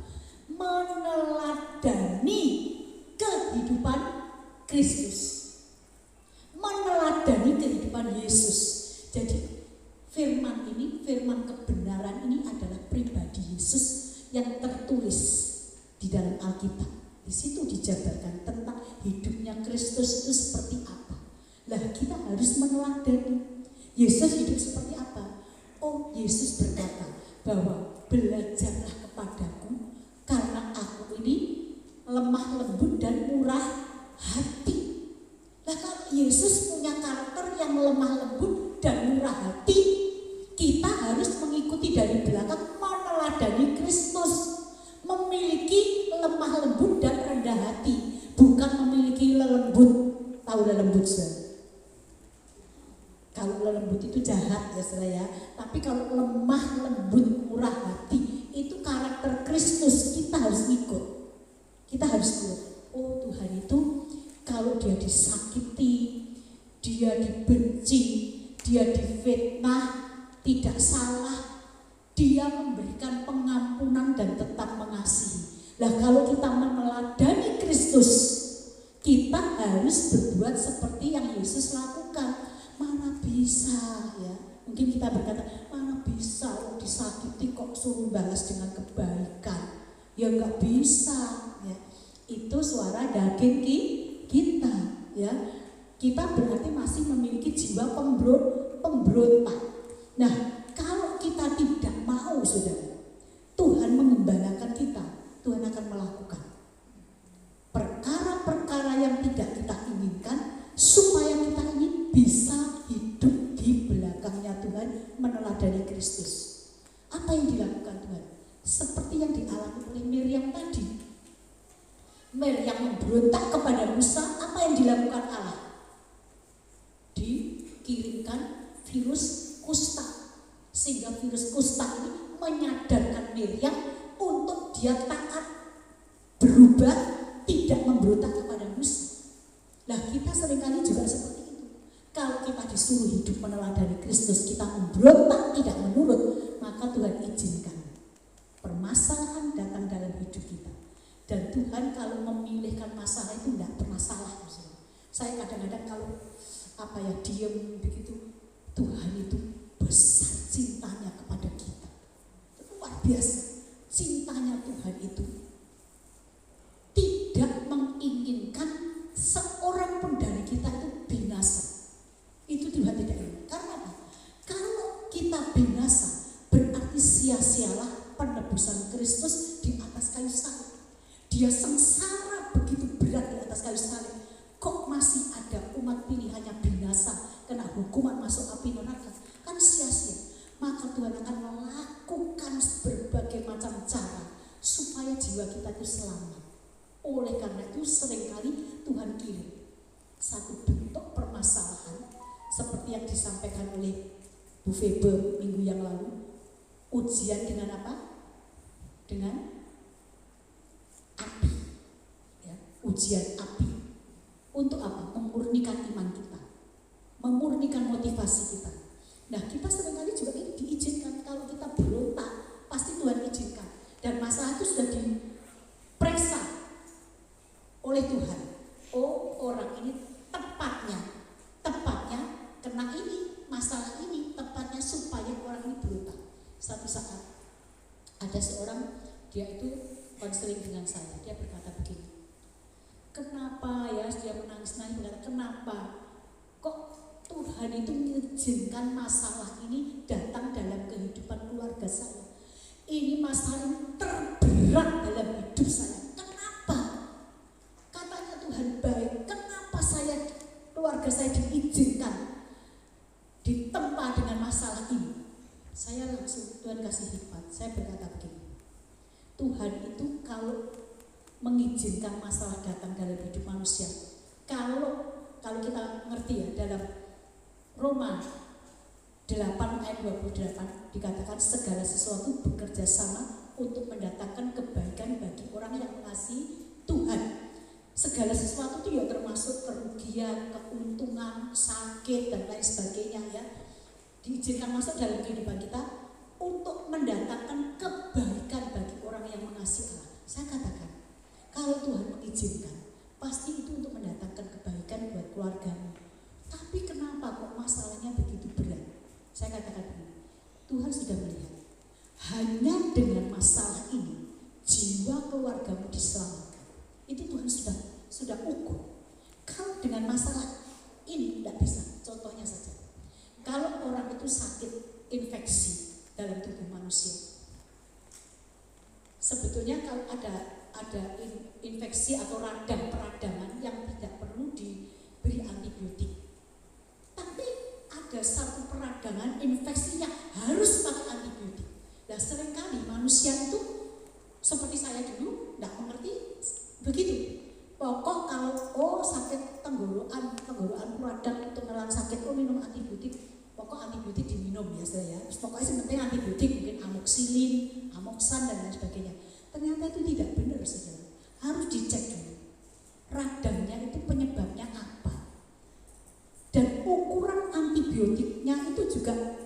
Meneladani kehidupan Kristus, meneladani kehidupan Yesus. Jadi firman ini, firman kebenaran ini adalah pribadi Yesus yang tertulis di dalam Alkitab. Di situ dijabarkan tentang hidupnya Kristus itu seperti apa. Lah kita harus meneladani Yesus hidup seperti apa. Oh Yesus berkata bahwa belajarlah kepadaku karena aku ini lemah lembut dan murah hati. Lah kalau Yesus punya karakter yang lemah lembut dan murah hati, kita harus mengikuti dari belakang, meneladani Kristus, memiliki lemah lembut dan rendah hati, bukan memiliki lelembut. Tahu lelembut sih? Kalau lelembut itu jahat ya saudara ya, tapi kalau lemah lembut murah hati itu karakter Kristus. Kita harus ikut, kita harus ikut. Oh Tuhan itu kalau dia disakiti, dia dibenci, dia difitnah, tidak salah, dia memberikan pengampunan dan tetap mengasihi. Lah kalau kita meneladani Kristus, kita harus berbuat seperti yang Yesus lakukan. Mana bisa ya, mungkin kita berkata, mana bisa disakiti kok suruh balas dengan kebaikan. Ya gak bisa ya. Itu suara daging kita ya. Kita berarti masih memiliki jiwa pemberontak. Nah kalau kita tidak mau saudara, Tuhan mengembalakan kita, Tuhan akan melakukan perkara-perkara yang tidak kita inginkan supaya kita ini bisa hidup di belakangnya Tuhan, meneladani Kristus. Apa yang dilakukan Tuhan? Seperti yang dialami oleh Miriam tadi. Miriam memberontak kepada Musa, apa yang dilakukan Allah? Dikirimkan virus kusta, sehingga virus kusta ini menyadarkan Miriam untuk dia taat, berubah, tidak memberontak kepada Musa. Nah kita seringkali juga seperti itu. Kalau kita disuruh hidup meneladani Kristus, kita memberontak, tidak menurut, maka Tuhan izinkan permasalahan permasalahan datang dalam hidup kita. Dan Tuhan kalau memilihkan masalah itu tidak pernah salah. Saya kadang-kadang kalau diam begitu, Tuhan itu besar cintanya kepada kita. Luar biasa. Cintanya Tuhan itu tidak menginginkan seorang pun dari kita itu binasa. Itu Tuhan tidak ingin. Karena apa? Kalau kita binasa, berarti sia-sialah penebusan Kristus di atas kayu salib. Dia sengsara begitu berat di atas kayu salib. Kok masih ada umat pilihannya binasa, kena hukuman masuk api neraka? Kan sia-sia. Maka Tuhan akan melakukan berbagai macam cara supaya jiwa kita itu selamat. Oleh karena itu seringkali Tuhan kirim satu bentuk permasalahan seperti yang disampaikan oleh Bu Febe minggu yang lalu. Ujian dengan apa? Dengan api. Ya, ujian api. Untuk apa? Memurnikan iman kita, memurnikan motivasi kita. Nah, kita seringkali juga ini diizinkan. Kalau kita berontak, pasti Tuhan izinkan. Dan masalah itu sudah diperiksa oleh Tuhan. Oh, orang ini tepatnya kena ini, masalah ini tepatnya supaya orang ini berontak. Satu saat ada seorang, dia itu konseling dengan saya. Dia berkata begini, kenapa ya dia menangis-nangis, berkata kenapa kok Tuhan itu mengizinkan masalah ini datang dalam kehidupan keluarga saya. Ini masalah yang terberat dalam hidup saya. Kenapa? Katanya Tuhan baik. Kenapa keluarga saya diizinkan ditempa dengan masalah ini? Saya langsung, Tuhan kasih hikmat. Saya berkata begini, Tuhan itu kalau mengizinkan masalah datang dalam hidup manusia, kalau kita ngerti ya, dalam Roma 8 ayat 28 dikatakan segala sesuatu bekerja sama untuk mendatangkan kebaikan bagi orang yang mengasihi Tuhan. Segala sesuatu itu ya termasuk kerugian, keuntungan, sakit dan lain sebagainya ya, diizinkan masuk dalam kehidupan kita untuk mendatangkan kebaikan bagi orang yang mengasihi Allah. Saya katakan, kalau Tuhan mengizinkan, pasti itu untuk mendatangkan kebaikan buat keluargamu. Tapi kenapa kok masalahnya begitu berat? Saya katakan begini, Tuhan sudah melihat, hanya dengan masalah ini jiwa keluargamu diselamatkan. Itu Tuhan sudah ukur. Kalau dengan masalah ini tidak bisa. Contohnya saja, kalau orang itu sakit infeksi dalam tubuh manusia, sebetulnya kalau ada infeksi atau peradangan yang tidak perlu diberi antibiotik. Tapi ada satu peradangan infeksinya harus pakai antibiotik. Nah, seringkali manusia itu seperti saya dulu tidak mengerti begitu. Pokok kalau sakit tenggorokan radang untuk menelan sakit, minum antibiotik. Pokok antibiotik diminum ya saya. Pokoknya sebenarnya antibiotik mungkin amoxicillin, amoksan dan lain sebagainya. Ternyata itu tidak benar saudara. Harus dicek dulu. Radangnya itu penyebabnya apa? Dan ukuran antibiotiknya itu juga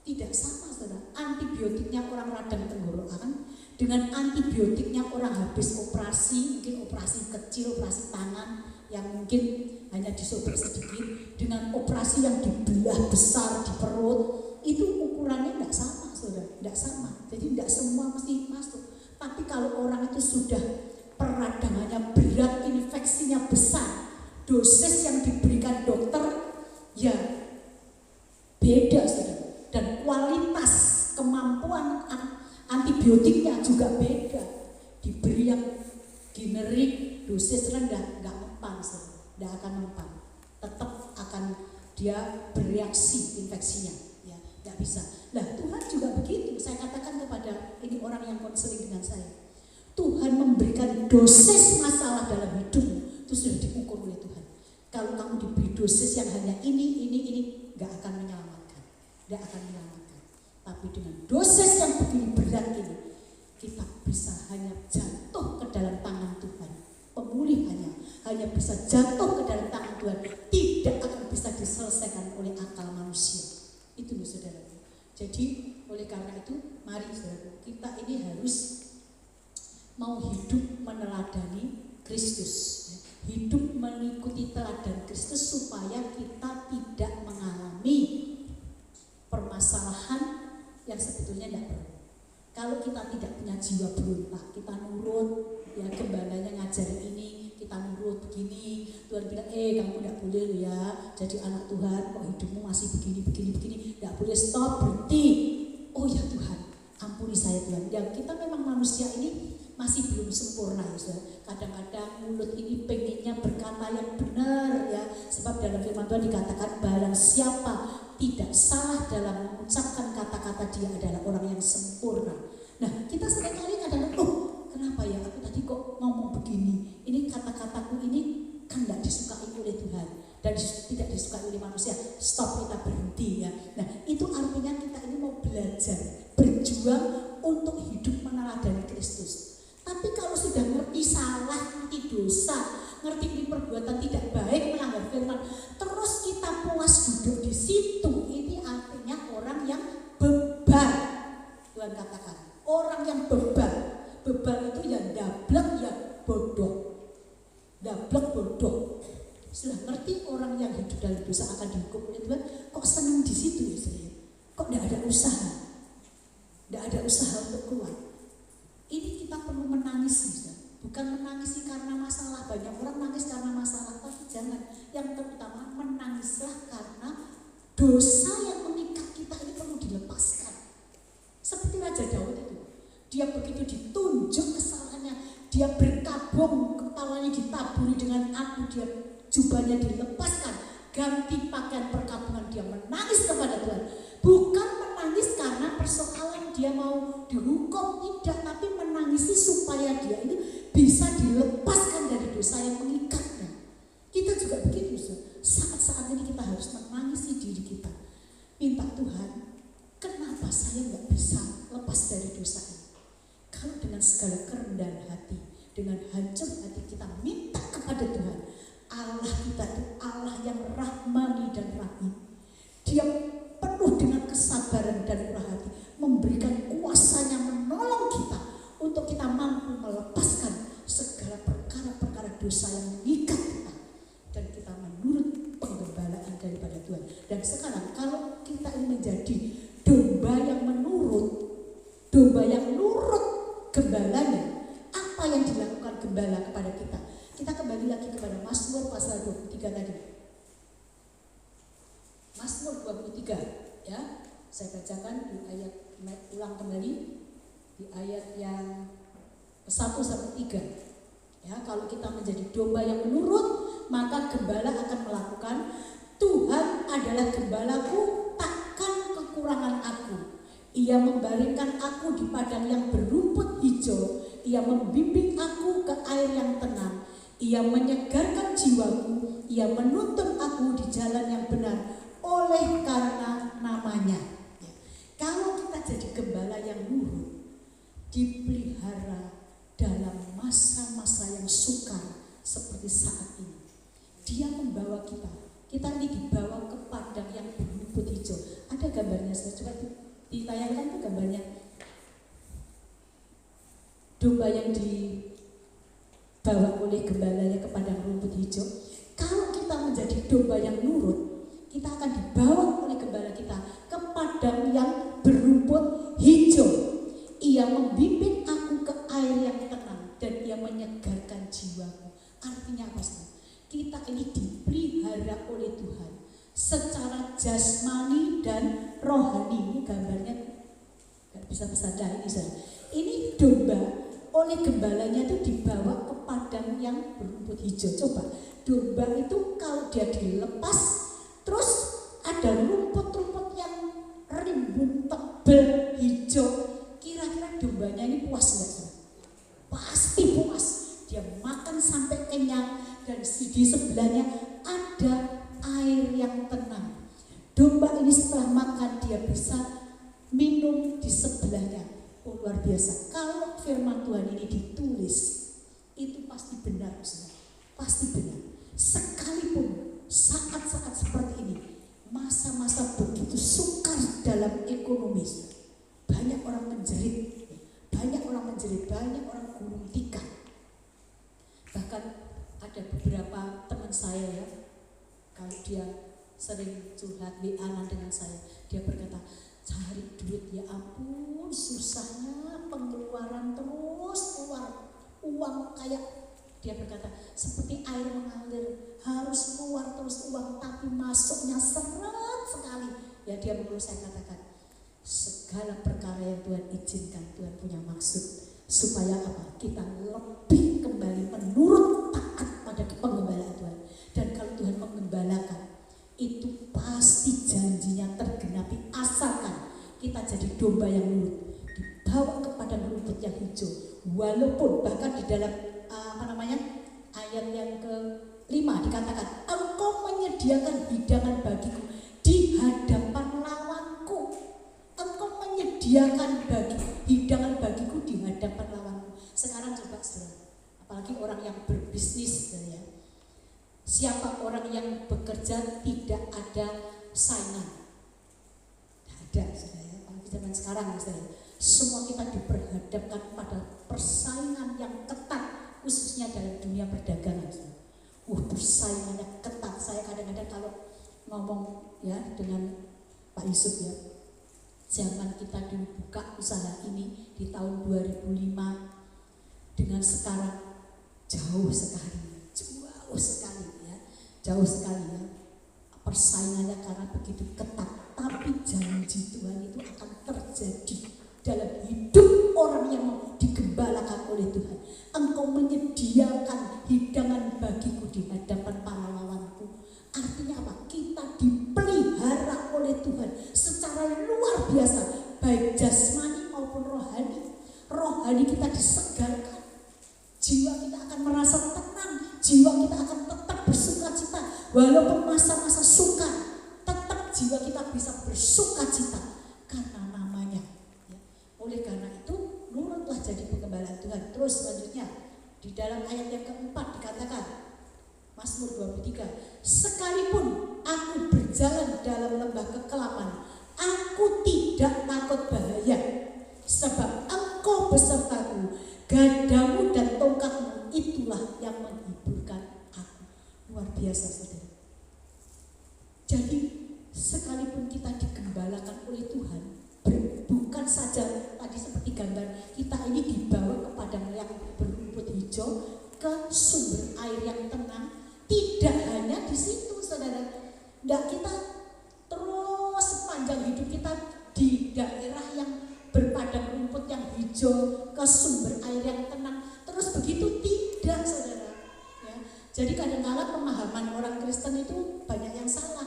tidak sama saudara. Antibiotiknya orang radang tenggorokan dengan antibiotiknya orang habis operasi, mungkin operasi kecil, operasi tangan yang mungkin hanya disobek sedikit, dengan operasi yang dibelah besar di perut, itu ukurannya tidak sama saudara, tidak sama. Jadi tidak semua mesti masuk. Tapi kalau orang itu sudah peradangannya berat, infeksinya besar, dosis yang diberikan dokter ya beda saudara. Dan kualitas kemampuan antibiotiknya juga beda. Diberi yang generik, dosis rendah, nggak mempan saudara, nggak akan mempan. Tetap akan dia bereaksi infeksinya, ya nggak bisa. Nah Tuhan juga begitu. Saya katakan kepada ini orang yang konseling dengan saya, Tuhan memberikan dosis masalah dalam hidupmu itu sudah diukur oleh Tuhan. Kalau kamu diberi dosis yang hanya ini, nggak akan menyelamatkan, nggak akan menyelamatkan. Tapi dengan dosis yang begini berat ini, kita bisa hanya jatuh ke dalam tangan Tuhan. Pemulihannya hanya bisa jatuh ke dalam tangan Tuhan, tidak akan bisa diselesaikan oleh akal manusia. Itu loh saudara. Jadi oleh karena itu, mari saudara, kita ini harus mau hidup meneladani Kristus, hidup mengikuti teladan Kristus supaya kita tidak mengalami permasalahan yang sebetulnya tidak perlu. Kalau kita tidak punya jiwa berontak, kita nurut, ya gembalanya ngajarin ini, kita nurut begini, Tuhan bilang, kamu tidak boleh loh ya, jadi anak Tuhan, kok hidupmu masih begini, tidak boleh, stop, berhenti. Oh ya Tuhan, ampuni saya Tuhan. Ya kita memang manusia ini masih belum sempurna ya Saudara. Kadang-kadang mulut ini pengennya berkata yang benar ya, sebab dalam firman Tuhan dikatakan barang siapa tidak salah dalam mengucapkan kata-kata dia adalah orang yang sempurna. Nah kita seringkali kadang-kadang, kenapa ya aku tadi kok ngomong begini, ini kata-kataku ini kan tidak disukai oleh Tuhan dan tidak disukai oleh manusia. Stop, kita berhenti ya. Nah itu artinya kita ini mau belajar, berjuang untuk hidup meneladani Kristus. Tapi kalau sudah ngerti salah, ngerti dosa, ngerti ini perbuatan tidak baik, melanggar firman, terus kita puas duduk di situ, ini artinya orang yang bebal. Tuhan katakan, orang yang bebal. Bebal itu yang dablek, yang bodoh. Dablek bodoh. Sudah ngerti orang yang hidup dalam dosa akan dihukum oleh Tuhan, kok senang di situ ya saya? Kok tidak ada usaha? Tidak ada usaha untuk keluar. Ini kita perlu menangis, bukan menangisi karena masalah. Banyak orang nangis karena masalah, tapi jangan. Yang terutama menangislah karena dosa yang mengikat kita ini perlu dilepaskan. Seperti Raja Daud itu, dia begitu ditunjuk kesalahannya, dia berkabung, kepalanya ditaburi dengan abu, dia jubahnya dilepaskan, ganti pakaian perkabungan, dia menangis kepada Tuhan. Bukan menangis karena persoalan dia mau dihukum, tidak, tapi menangisi supaya dia ini bisa dilepaskan dari dosa yang mengikatnya. Kita juga begitu, saat-saat ini kita harus menangisi diri kita, minta Tuhan, kenapa saya nggak bisa lepas dari dosa ini? Kalau dengan segala kerendahan hati, dengan hancur hati kita minta kepada Tuhan, Allah kita itu Allah yang rahmani dan rahim. Dia penuh dengan kesabaran dan murah hati, memberikan kuasanya menolong kita untuk kita mampu melepaskan segala perkara-perkara dosa yang mengikat kita dan kita menurut penggembalaan daripada Tuhan. Dan sekarang kalau kita ini menjadi domba yang nurut gembalanya, apa yang dilakukan gembala kepada kita? Kita kembali lagi kepada Mazmur pasal 23 tadi. Mazmur 23 ya, saya bacakan di ayat, ulang kembali di ayat yang 1 sampai 3 ya. Kalau kita menjadi domba yang menurut, maka gembala akan melakukan, Tuhan adalah gembalaku, takkan kekurangan aku. Ia membaringkan aku di padang yang berumput hijau, ia membimbing aku ke air yang tenang, ia menyegarkan jiwaku, ia menuntun aku di jalan yang benar oleh karena namanya. Ya. Kalau kita jadi gembala yang nurut, dipelihara dalam masa-masa yang sukar seperti saat ini, dia membawa kita ini dibawa ke padang yang berumput hijau. Ada gambarnya, saya coba ditayangkan tuh gambarnya. Domba yang dibawa oleh gembalanya ke padang rumput hijau. Kalau kita menjadi domba yang nurut, kita akan dibawa oleh gembala kita ke padang yang berumput hijau. Ia membimbing aku ke air yang tenang dan ia menyegarkan jiwaku. Artinya apa sih? Kita ini dipelihara oleh Tuhan secara jasmani dan rohani. Ini gambarnya nggak bisa dah ini saja. Ini domba oleh gembalanya itu dibawa ke padang yang berumput hijau. Coba domba itu kalau dia dilepas, terus ada rumput-rumput yang rimbun tebal hijau, kira-kira dombanya ini puas nggak? Pasti puas. Dia makan sampai kenyang dan di sebelahnya ada air yang tenang. Domba ini setelah makan dia bisa minum di sebelahnya. Oh, luar biasa. Kalau firman Tuhan ini ditulis, itu pasti benar, pasti benar. Sekalipun saat-saat seperti ini, masa-masa begitu sukar dalam ekonomi, banyak orang menjerit, banyak orang gulung saya ya, kalau dia sering curhat WA-an dengan saya, dia berkata, cari duit ya ampun susahnya, pengeluaran terus keluar uang, kayak dia berkata seperti air mengalir, harus keluar terus uang tapi masuknya seret sekali. Ya dia menurut saya katakan, segala perkara yang Tuhan izinkan, Tuhan punya maksud supaya apa? Kita lebih kembali menurut taat pada pengembalaan Tuhan. Dan kalau Tuhan mengembalakan, itu pasti janjinya tergenapi asalkan kita jadi domba yang nurut, dibawa kepada rumput yang hijau. Walaupun bahkan di dalam ayat yang ke-5 dikatakan, engkau menyediakan hidangan bagiku di hadapan lawanku. Engkau menyediakan hidangan bagiku di hadapan lawanku. Sekarang coba saudara, apalagi orang yang berbisnis saudara ya. Siapa orang yang bekerja tidak ada saingan? Tidak ada saudara ya. Apalagi zaman sekarang saudara. Semua kita diperhadapkan pada persaingan yang ketat, khususnya dalam dunia perdagangan. Persaingannya ketat. Saya kadang-kadang kalau ngomong ya dengan Pak Yusuf ya, zaman kita dulu buka usaha ini di tahun 2005 dengan sekarang jauh sekali ya, jauh sekali ya. Persaingannya karena begitu ketat, tapi janji Tuhan itu akan terjadi dalam hidup orang yang digembalakan oleh Tuhan. Engkau menyediakan hidangan bagiku di hadapan para lawanku. Artinya apa? Kita dipelihara oleh Tuhan secara luar biasa, baik jasmani maupun rohani. Rohani kita disegarkan, jiwa kita akan merasa tenang, jiwa kita akan tetap bersukacita. Walaupun masa-masa sukar, tetap jiwa kita bisa bersukacita karena namanya. Oleh karena itu, nurutlah jadi pengembalaan Tuhan. Terus selanjutnya, di dalam ayat yang keempat dikatakan, Mazmur 23, sekalipun aku berjalan dalam lembah kekelaman, aku tidak takut bahaya, sebab engkau besertaku, gadamu dan tongkatmu itulah yang menghiburkan aku. Luar biasa saudara. Jadi sekalipun kita digembalakan oleh Tuhan, bukan saja tadi seperti gambar kita ini dibawa ke padang yang berumput hijau, ke sumber air yang tenang. Tidak hanya di situ saudara, kita terus sepanjang hidup kita di daerah yang berpadang rumput yang hijau, ke sumber air yang tenang terus begitu, tidak saudara ya. Jadi kadang-kadang pemahaman orang Kristen itu banyak yang salah.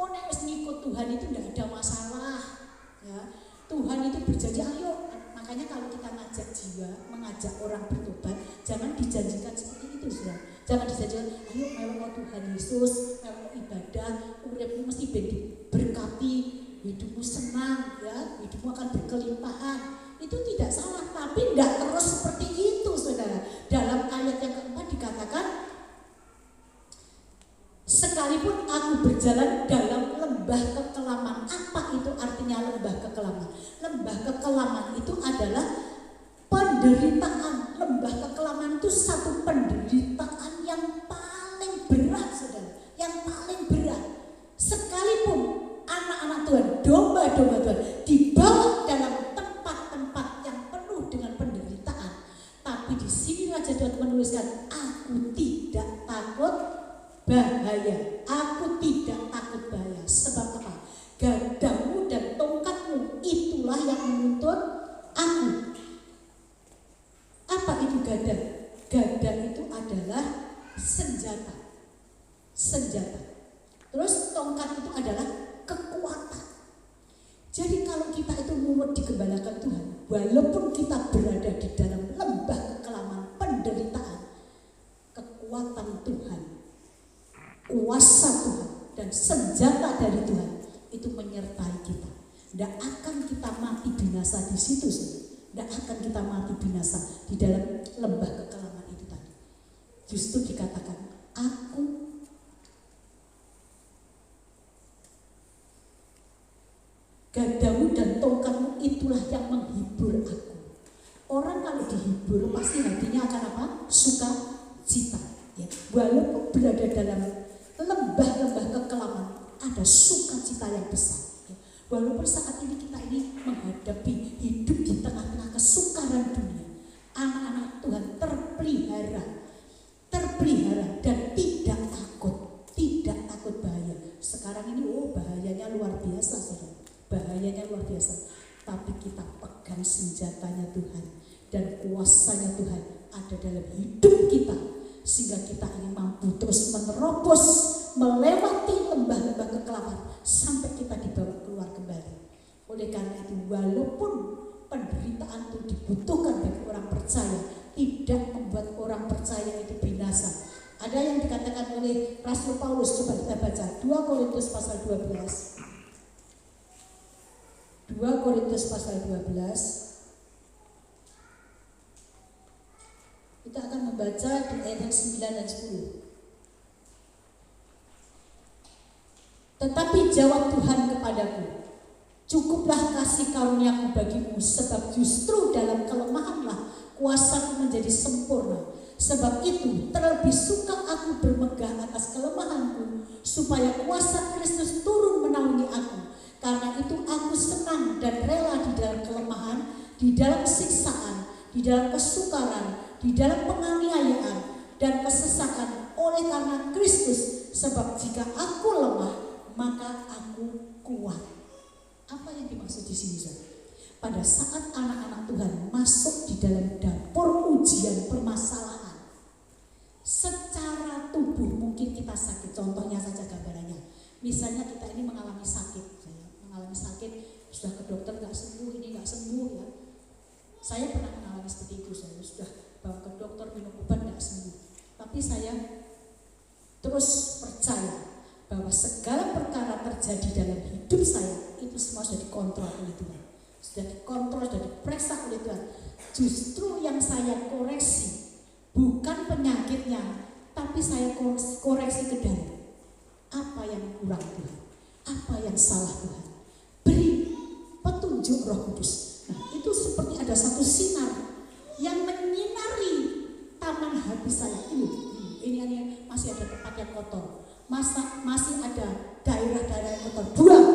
Nek wis ngikut Tuhan itu tidak ada masalah ya. Tuhan itu berjanji, ayo. Makanya kalau kita ngajak jiwa, mengajak orang bertobat, jangan dijanjikan seperti itu saudara. Jangan dijanjikan, ayo melok Tuhan Yesus, melok ibadah, uripmu mesti berkati, hidupmu senang ya, hidupmu akan berkelimpahan. Itu tidak salah, tapi tidak terus seperti itu saudara. Dalam ayat yang keempat dikatakan, sekalipun aku berjalan dalam lembah kekelaman. Apa itu artinya lembah kekelaman? Lembah kekelaman itu adalah penderitaan. Lembah kekelaman itu satu penderitaan yang paling berat saudara, yang paling berat. Sekalipun anak-anak Tuhan, domba-domba Tuhan dibawa dalam tempat-tempat yang penuh dengan penderitaan, tapi di sini Raja Daud menuliskan, aku tidak takut bahaya, aku tidak takut bahaya. Sebab apa? Gadamu dan tongkatmu itulah yang menuntun aku. Apa itu gada? Gada itu adalah senjata. Terus tongkat itu adalah kekuatan. Jadi kalau kita itu nurut digembalakan Tuhan, walaupun kita berada di dalam lembah kekelaman penderitaan, kekuatan Tuhan, kuasa Tuhan dan senjata dari Tuhan itu menyertai kita. Tidak akan kita mati binasa di situ, tidak akan kita mati binasa di dalam lembah kekelaman itu tadi. Justru dikatakan, aku gadamu dan tongkatmu itulah yang menghibur aku. Orang kalau dihibur pasti hatinya akan apa? Suka cita. Ya. Walaupun berada berada dalam lembah-lembah kekelaman, ada sukacita yang besar. Walaupun saat ini kita ini menghadapi hidup di tengah-tengah kesukaran dunia, anak-anak Tuhan terpelihara dan tidak takut bahaya. Sekarang ini bahayanya luar biasa, saudara. Bahayanya luar biasa. Tapi kita pegang senjatanya Tuhan dan kuasanya Tuhan ada dalam hidup kita, sehingga kita ini mampu terus menerobos, melewati lembah-lembah kekelaman sampai kita dibawa keluar kembali. Oleh karena itu, walaupun penderitaan itu dibutuhkan bagi orang percaya, tidak membuat orang percaya itu binasa. Ada yang dikatakan oleh Rasul Paulus, coba kita baca 2 Korintus pasal 12. 2 Korintus pasal 12. Kita akan membaca di ayat 9 dan 10. Tetapi jawab Tuhan kepadaku, cukuplah kasih karuniaku bagimu, sebab justru dalam kelemahanlah kuasaku menjadi sempurna. Sebab itu terlebih suka aku bermegah atas kelemahanku, supaya kuasa Kristus turun menaungi aku. Karena itu aku senang dan rela di dalam kelemahan, di dalam siksaan, di dalam kesukaran, di dalam penganiayaan dan kesesakan oleh karena Kristus. Sebab jika aku lemah, maka aku kuat. Apa yang dimaksud di sini, saudara? Pada saat anak-anak Tuhan masuk di dalam dapur ujian permasalahan, secara tubuh mungkin kita sakit. Contohnya saja gambarannya, misalnya kita ini mengalami sakit, sudah ke dokter nggak sembuh, ini nggak sembuh ya. Saya pernah mengalami seperti itu, saya sudah bawa ke dokter, minum obat nggak sembuh. Tapi saya terus percaya bahwa segala perkara terjadi dalam hidup saya itu semua sudah dikontrol oleh Tuhan, sudah dikontrol, sudah diperiksa oleh Tuhan. Justru yang saya koreksi bukan penyakitnya, tapi saya koreksi ke dalam. Apa yang kurang Tuhan? Apa yang salah Tuhan? Beri petunjuk Roh Kudus. Nah, itu seperti ada satu sinar yang menyinari taman hati saya. Ini masih ada tempat yang kotor, masih ada daerah-daerah yang kotor. Buang.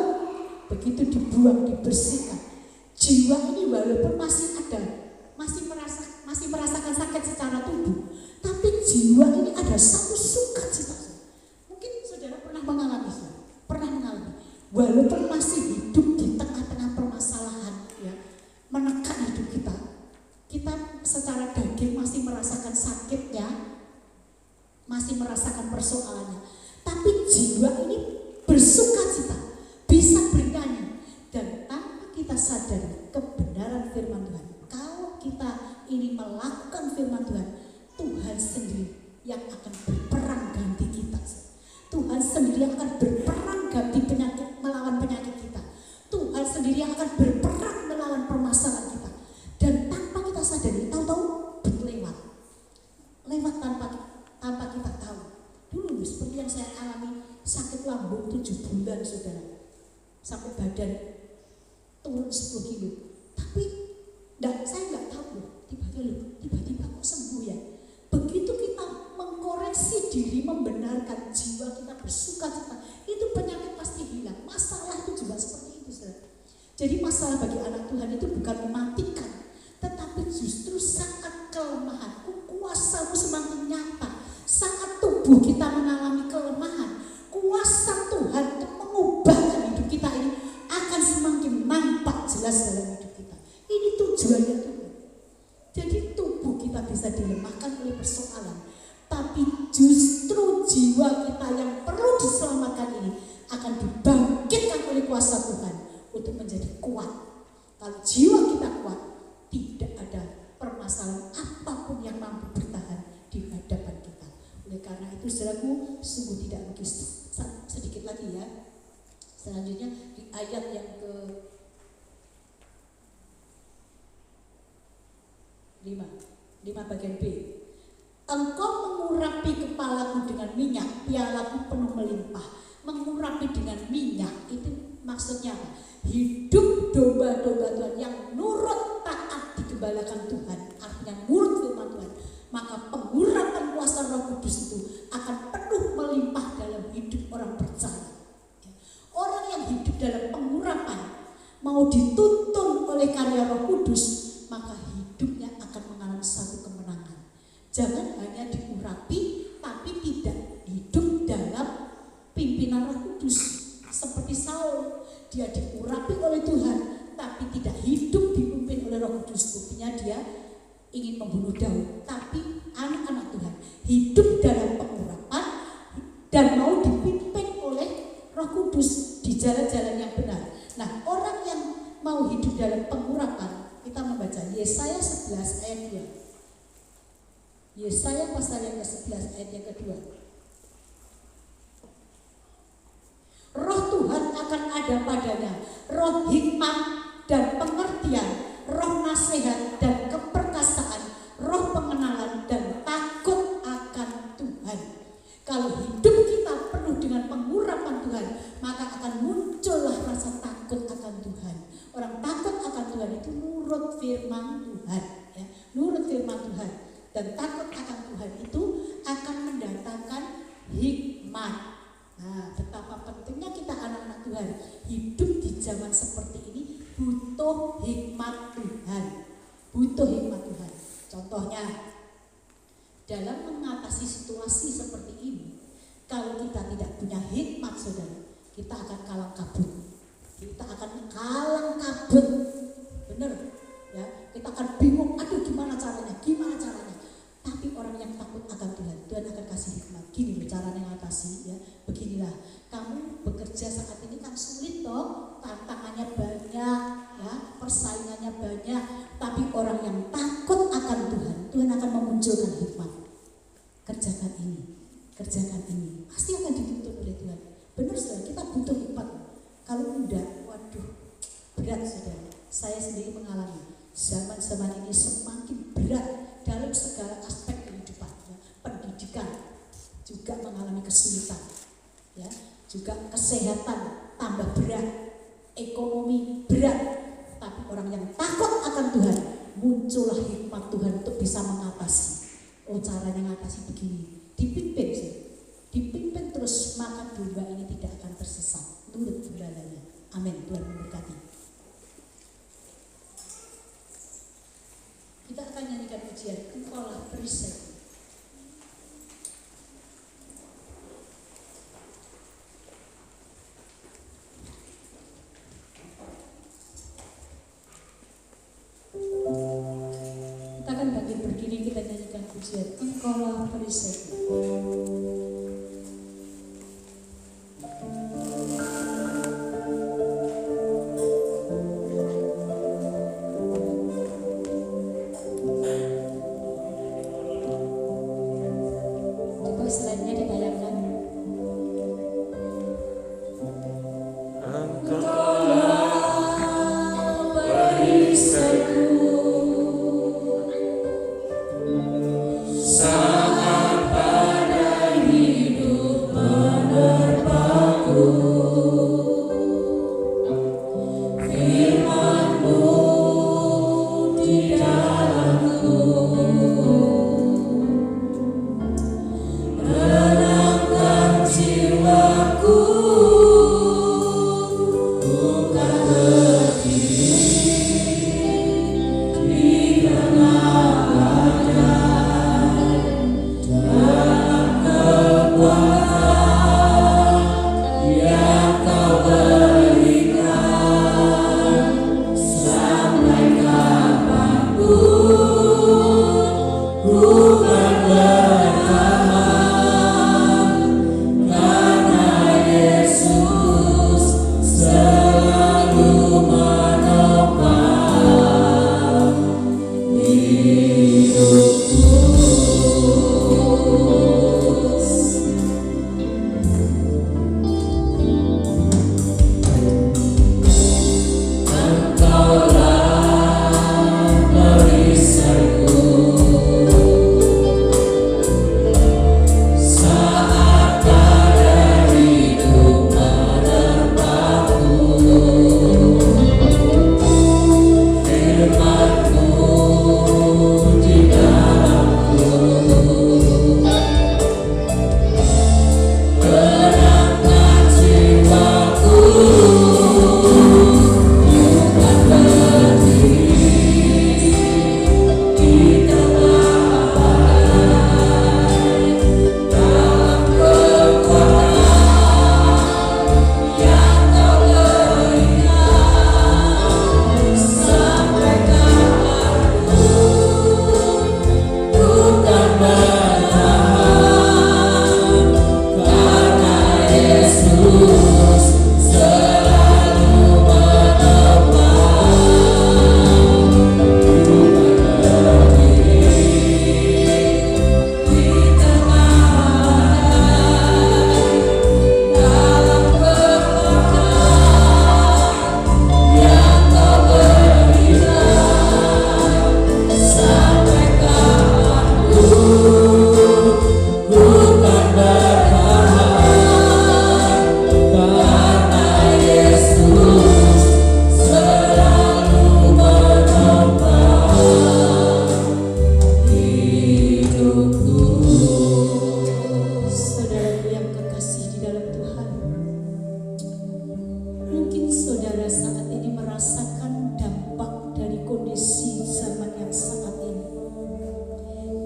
Begitu dibuang, dibersihkan. Jiwa ini walaupun masih ada, masih merasakan sakit secara tubuh, tapi jiwa ini ada satu sukacita. Mungkin saudara pernah mengalami, walaupun masih hidup di tengah-tengah permasalahan, ya, menekan hidup kita secara daging masih merasakan sakitnya, masih merasakan persoalannya, tapi jiwa ini bersukacita, bisa bernyanyi, dan tanpa kita sadari kebenaran firman Tuhan. Kalau kita ini melakukan firman Tuhan, Tuhan sendiri yang akan berperang ganti kita. Tuhan sendiri yang akan berperang ganti penyakit, melawan penyakit kita. Tuhan sendiri yang akan berperang melawan permasalahan kita. Dan tanpa kita sadari, tahu-tahu lewat tanpa kita tahu. Dulu seperti yang saya alami, sakit lambung 7 bulan, saudara, sampai badan turun 10 kilo. Tapi saya nggak tahu, tiba-tiba kok sembuh ya. Begitu kita mengkoreksi diri, membenarkan jiwa kita bersukacita, itu penyakit pasti hilang. Masalah itu juga seperti itu, saudara. Jadi masalah bagi anak Tuhan itu bukan mematikan, tetapi justru saat kelemahanku, kuasamu semakin nyata. Saat tubuh kita mengalami kelemahan, kuasa Tuhan untuk mengubahkan hidup kita ini akan semakin nampak jelas dalam hidup kita. Ini tujuannya Tuhan. Jadi tubuh kita bisa dilemahkan oleh persoalan, tapi justru jiwa kita yang perlu diselamatkan ini akan dibangkitkan oleh kuasa Tuhan untuk menjadi kuat. Kalau jiwa kita kuat, tidak ada permasalahan apapun yang mampu bertahan di hadapan kita. Oleh karena itu, saudaraku, sungguh tidak mungkin. Sedikit lagi ya. Selanjutnya di ayat yang ke 5 bagian B. Engkau mengurapi kepalaku dengan minyak, pialaku penuh melimpah. Mengurapi dengan minyak itu maksudnya apa? Hidup domba-domba Tuhan yang nurut taat digembalakan Tuhan, artinya nurut firman Tuhan. Maka pengurapan kuasa Roh Kudus itu akan penuh dituntun oleh karya Roh Kudus, maka hidupnya akan mengalami satu kemenangan. Jangan hanya diurapi tapi tidak hidup dalam pimpinan Roh Kudus. Seperti Saul, dia diurapi oleh Tuhan tapi tidak hidup dipimpin oleh Roh Kudus. Buktinya dia ingin membunuh Daud. Tapi anak-anak Tuhan hidup dalam pengurapan dan mau dipimpin oleh Roh Kudus di jalan-jalan yang benar. Nah, orang yang mau hidup dalam pengurapan, kita membaca Yesaya 11 ayat 2. Yesaya pasal yang ke-11 ayat yang kedua. Roh Tuhan akan ada padanya, roh hikmat dan pengertian, roh nasihat dan keperkasaan, roh pengenalan dan takut akan Tuhan. Kalau hidup kita penuh dengan pengurapan Tuhan, maka akan muncullah rasa takut akan Tuhan. Orang takut akan Tuhan itu nurut firman Tuhan, ya, nurut firman Tuhan. Dan takut akan Tuhan itu akan mendatangkan hikmat. Nah, betapa pentingnya kita anak-anak Tuhan hidup di zaman seperti ini, butuh hikmat Tuhan. Butuh hikmat Tuhan. Contohnya, dalam mengatasi situasi seperti ini, kalau kita tidak punya hikmat, saudara, kita akan kalang kabut. Kita akan kalang kabut. Benar? Ya, kita akan bingung, aduh gimana caranya? Tapi orang yang takut akan Tuhan, Tuhan akan kasih hikmat. Gini loh caranya mengatasi, ya. Beginilah, kamu bekerja saat ini kan sulit toh, tantangannya banyak, ya, persaingannya banyak. Tapi orang yang takut akan Tuhan, Tuhan akan memunculkan hikmat. Kerjakan ini, pasti akan dituntut oleh Tuhan. Benar saudara, kita butuh hikmat. Kalau enggak, waduh, berat saudara. Saya sendiri mengalami zaman-zaman ini semakin berat dalam segala aspek kehidupan, ya. Pendidikan juga mengalami kesulitan, ya, juga kesehatan tambah berat, ekonomi berat. Tapi orang yang takut akan Tuhan, muncullah hikmat Tuhan untuk bisa mengatasi. Oh, caranya mengatasi begini, dipimpin terus, maka domba ini tidak akan tersesat, nurut gembalanya. Amin. Tuhan memberkati. Kita akan nyanyikan pujian Engkaulah Perisaiku. Kita akan bangkit berdiri, kita nyanyikan pujian Engkaulah Perisaiku.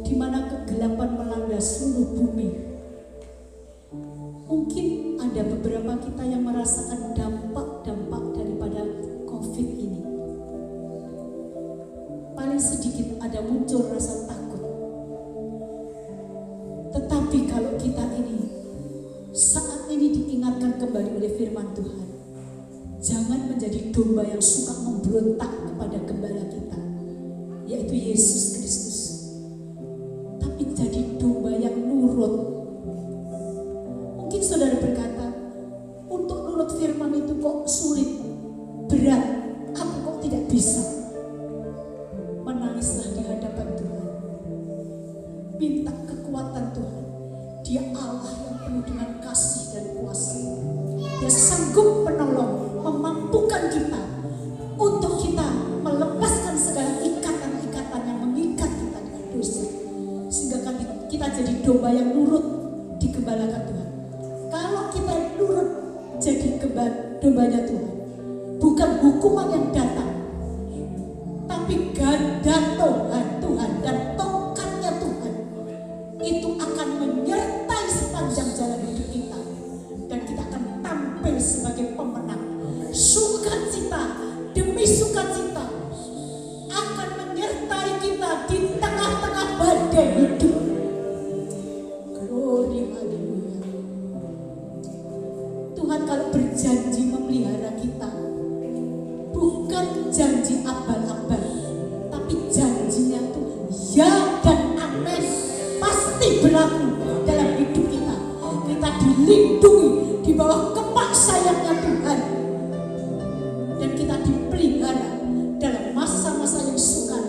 di mana kegelapan melanda seluruh bumi. Mungkin ada beberapa kita yang merasakan dampak-dampak daripada COVID ini. Paling sedikit ada muncul rasa takut. Tetapi kalau kita ini saat ini diingatkan kembali oleh firman Tuhan, jangan menjadi domba yang suka memberontak kepada gembala kita, yaitu Yesus Kristus. Tapi jadi domba yang nurut. Mungkin saudara berkata, untuk nurut firman itu kok sulit, berat, aku kok tidak bisa. Menangislah di hadapan Tuhan. Minta kekuatan Tuhan. Dia Allah yang penuh dengan kasih dan kuasa. Dia sanggup menolong, memampukan kita untuk kita melepaskan segala ikatan-ikatan yang mengikat kita dengan dosa, sehingga kita jadi domba yang nurut digembalakan Tuhan. Kalau kita nurut jadi dombanya Tuhan, bukan hukuman yang datang, tapi ganda Tuhan dan tongkatnya Tuhan itu akan menyertai sepanjang jalan hidup kita, dan kita akan tampil sebagai pemenang. Sukacita demi sukacita akan menyertai kita di tengah-tengah badai hidup. Glory, haleluya. Tuhan kalau berjanji memelihara kita, bukan janji abal-abal, tapi janjinya tuh ya dan amin, pasti berlaku dalam hidup kita. Kita dilindungi di bawah kepak sayapnya Tuhan, dan kita dipelihara dalam masa-masa yang sukar,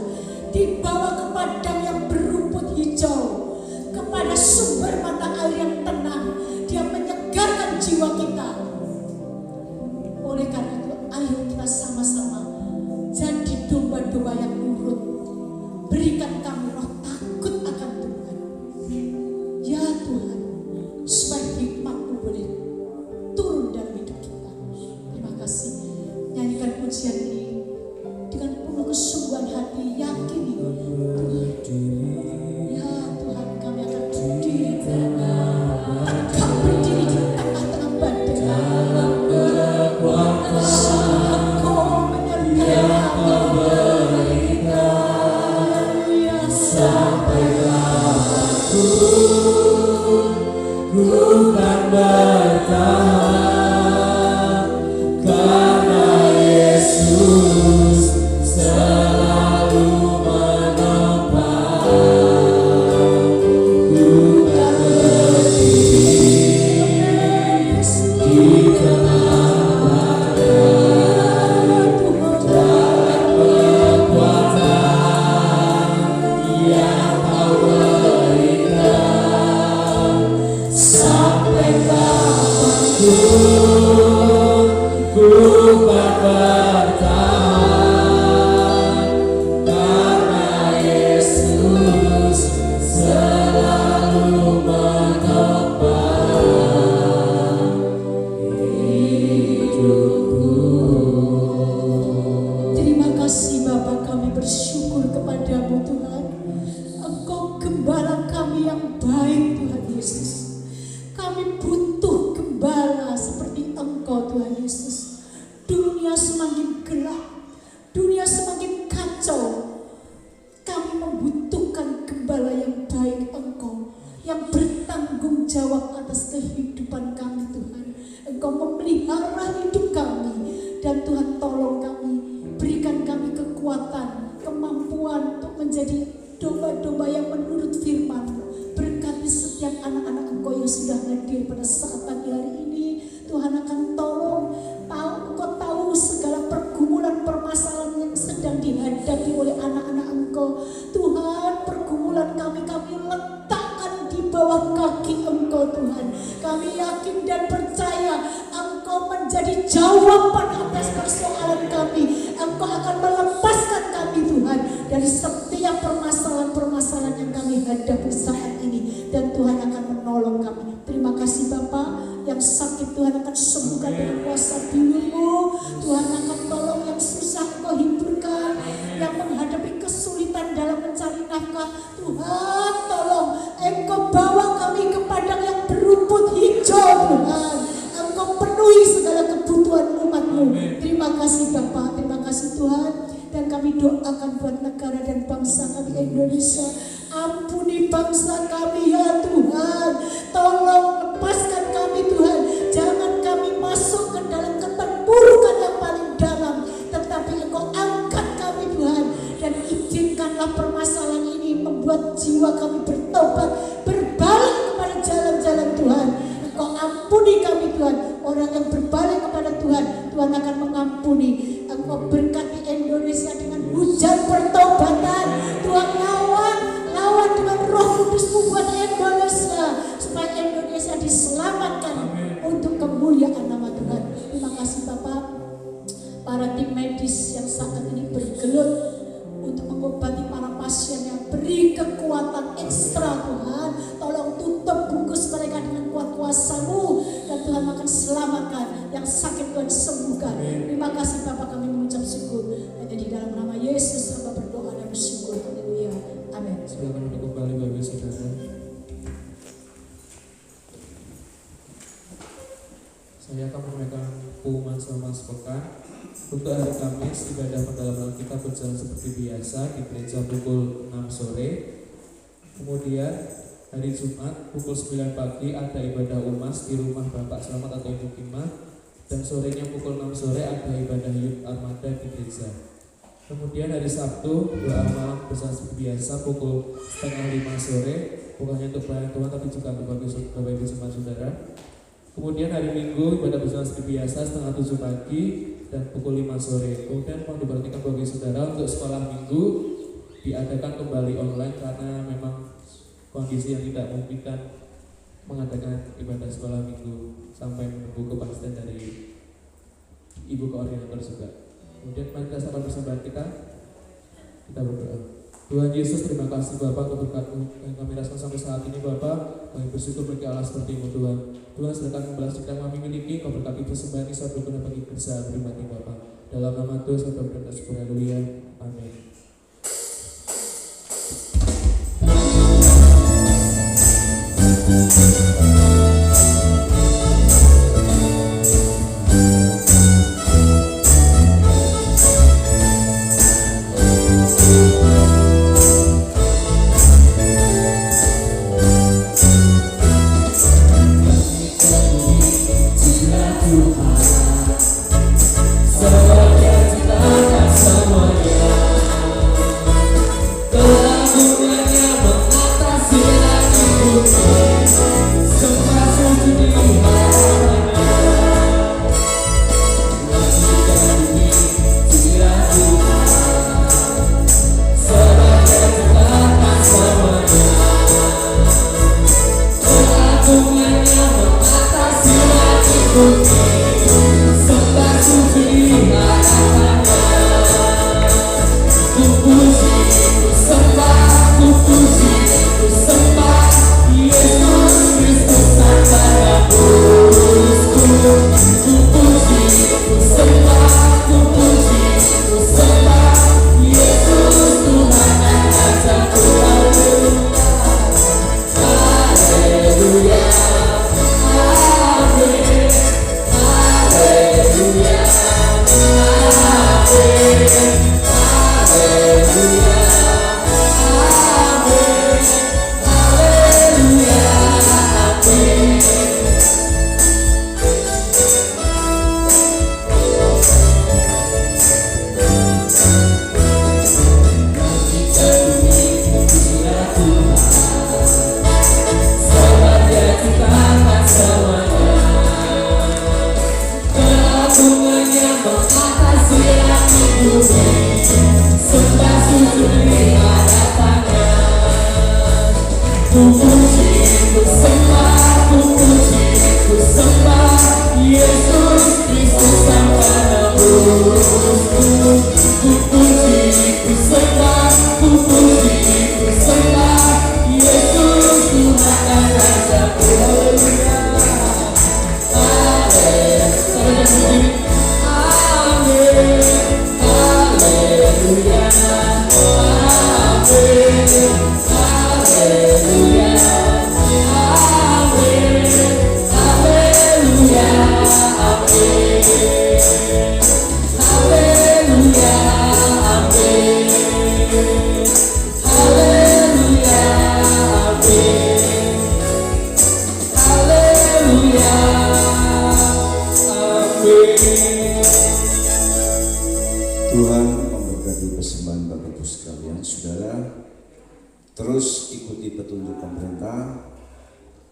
dibawa ke padang yang berumput hijau, kepada sumber mata air yang tenang. Dia menyegarkan jiwa kita. Oleh karena itu, ayo kita sama-sama jadi domba-domba yang nurut. Berikan kami roh takut akan Tuhan, ya Tuhan, supaya hikmat-Mu boleh turun dalam hidup kita. Terima kasih. Nyanyikan pujian ini dengan penuh kesungguhan hati, yakini Tuhan, ya Tuhan, kami akan berdiri tegak, berdiri di tengah-tengah badai. Engkau menyertai kami, haleluya. Ku kan bertahan karena Yesus selalu menopang. Ku kan berdiri di tengah badai dalam kekuatan yang Kau berikan. Sampai kapanpun ku kan bertahan karena Yesus selalu menopang hidupku. Terima kasih Bapa, kami bersyukur kepadamu Tuhan. Engkau gembala kami yang baik Tuhan Yesus. Kami butuh gembala seperti Engkau Tuhan Yesus. Dunia semakin gelap, dunia semakin kacau. Kami membutuhkan gembala yang baik Engkau, yang bertanggung jawab atas kehidupan kami Tuhan. Engkau memelihara hidup kami, dan Tuhan tolong kami, berikan kami kekuatan, kemampuan untuk menjadi domba-domba yang menurut firman-Mu. Berkati setiap anak-anak Engkau yang sudah hadir pada saat pagi hari ini. Tuhan akan tolong, Engkau tahu segala pergumulan permasalahan yang sedang dihadapi oleh anak-anak Engkau. Tuhan, pergumulan kami letakkan di bawah kaki Engkau Tuhan. Kami yakin dan percaya Engkau menjadi jawaban atas persoalan kami. Engkau akan melepaskan kami Tuhan dari setiap permasalahan-permasalahan yang kami hadapi saat ini, dan Tuhan akan menolong kami. Terima kasih Bapa, yang sakit Tuhan akan sembuhkan dengan kuasa biru-Mu. Tuhan akan tolong yang susah Engkau hiburkan, yang menghadapi kesulitan dalam mencari nafkah Tuhan tolong Engkau bawa kami ke padang yang berumput hijau Tuhan. Engkau penuhi segala kebutuhan umat-Mu. Terima kasih Bapa, terima kasih Tuhan. Dan kami doakan buat negara dan bangsa kami Indonesia. Ampuni bangsa kami ya Tuhan. Tolong lepaskan kami Tuhan. Jangan kami masuk ke dalam keterpurukan yang paling dalam. Tetapi Engkau angkat kami Tuhan. Dan izinkanlah permasalahan ini membuat jiwa kami bertobat, berbalik kepada jalan-jalan Tuhan. Engkau ampuni kami Tuhan. Orang yang berbalik kepada Tuhan, Tuhan akan mengampuni. Engkau berkati Indonesia dengan hujan pertobatan. Tuhan lawan dengan Roh Kudus-Mu buat Indonesia, supaya Indonesia diselamatkan untuk kemuliaan nama Tuhan. Terima kasih Bapak. Para tim medis yang saat ini bergelut untuk mengobati para pasien, yang beri kekuatan ekstra Tuhan. Tolong tutup bungkus mereka dengan kuat kuasa-Mu, dan Tuhan akan selamatkan yang sakit, Tuhan sembuhkan. Terima kasih Bapak, kami mengucap syukur. Hanya di dalam nama Yesus hamba berdoa dan bersyukur. Haleluya. Amin. Silakan untuk kembali Bapak Saudara. Saya akan menyampaikan pengumuman selama sepekan. Untuk hari Kamis, ibadah pendalaman kita berjalan seperti biasa di gereja pukul 6 sore. Kemudian hari Jumat pukul 9 pagi ada ibadah umas di rumah Bapak Selamat atau Ibu Kimah. Dan sorenya pukul 6 sore ada ibadah Youth Armada di gereja. Kemudian hari Sabtu doa malam berjalan seperti biasa pukul 4:30 sore. Bukan hanya untuk pelayanan Tuhan tapi juga untuk Bapak Ibu Jemaat Saudara. Kemudian hari Minggu ibadah berjalan seperti biasa 6:30 pagi dan pukul 5 sore. Kemudian mohon diperhatikan bagi saudara untuk sekolah minggu diadakan kembali online karena memang kondisi yang tidak memungkinkan mengadakan ibadah sekolah minggu sampai menunggu kepastian dari ibu koordinator juga. Kemudian mari kita sapa bersama kita berdoa. Tuhan Yesus, terima kasih Bapak untuk berkat-Mu yang kami rasakan sampai saat ini Bapak. Kami bersyukur bagi Allah seperti-Mu Tuhan. Tuhan sedangkan membalas yang kami miliki, Kau berkati persembahan ini saat berguna bagi kerjaan pribadi Bapak. Dalam nama Tuhan sampai berkata syukur, haleluya, amin. Haleluya, amin.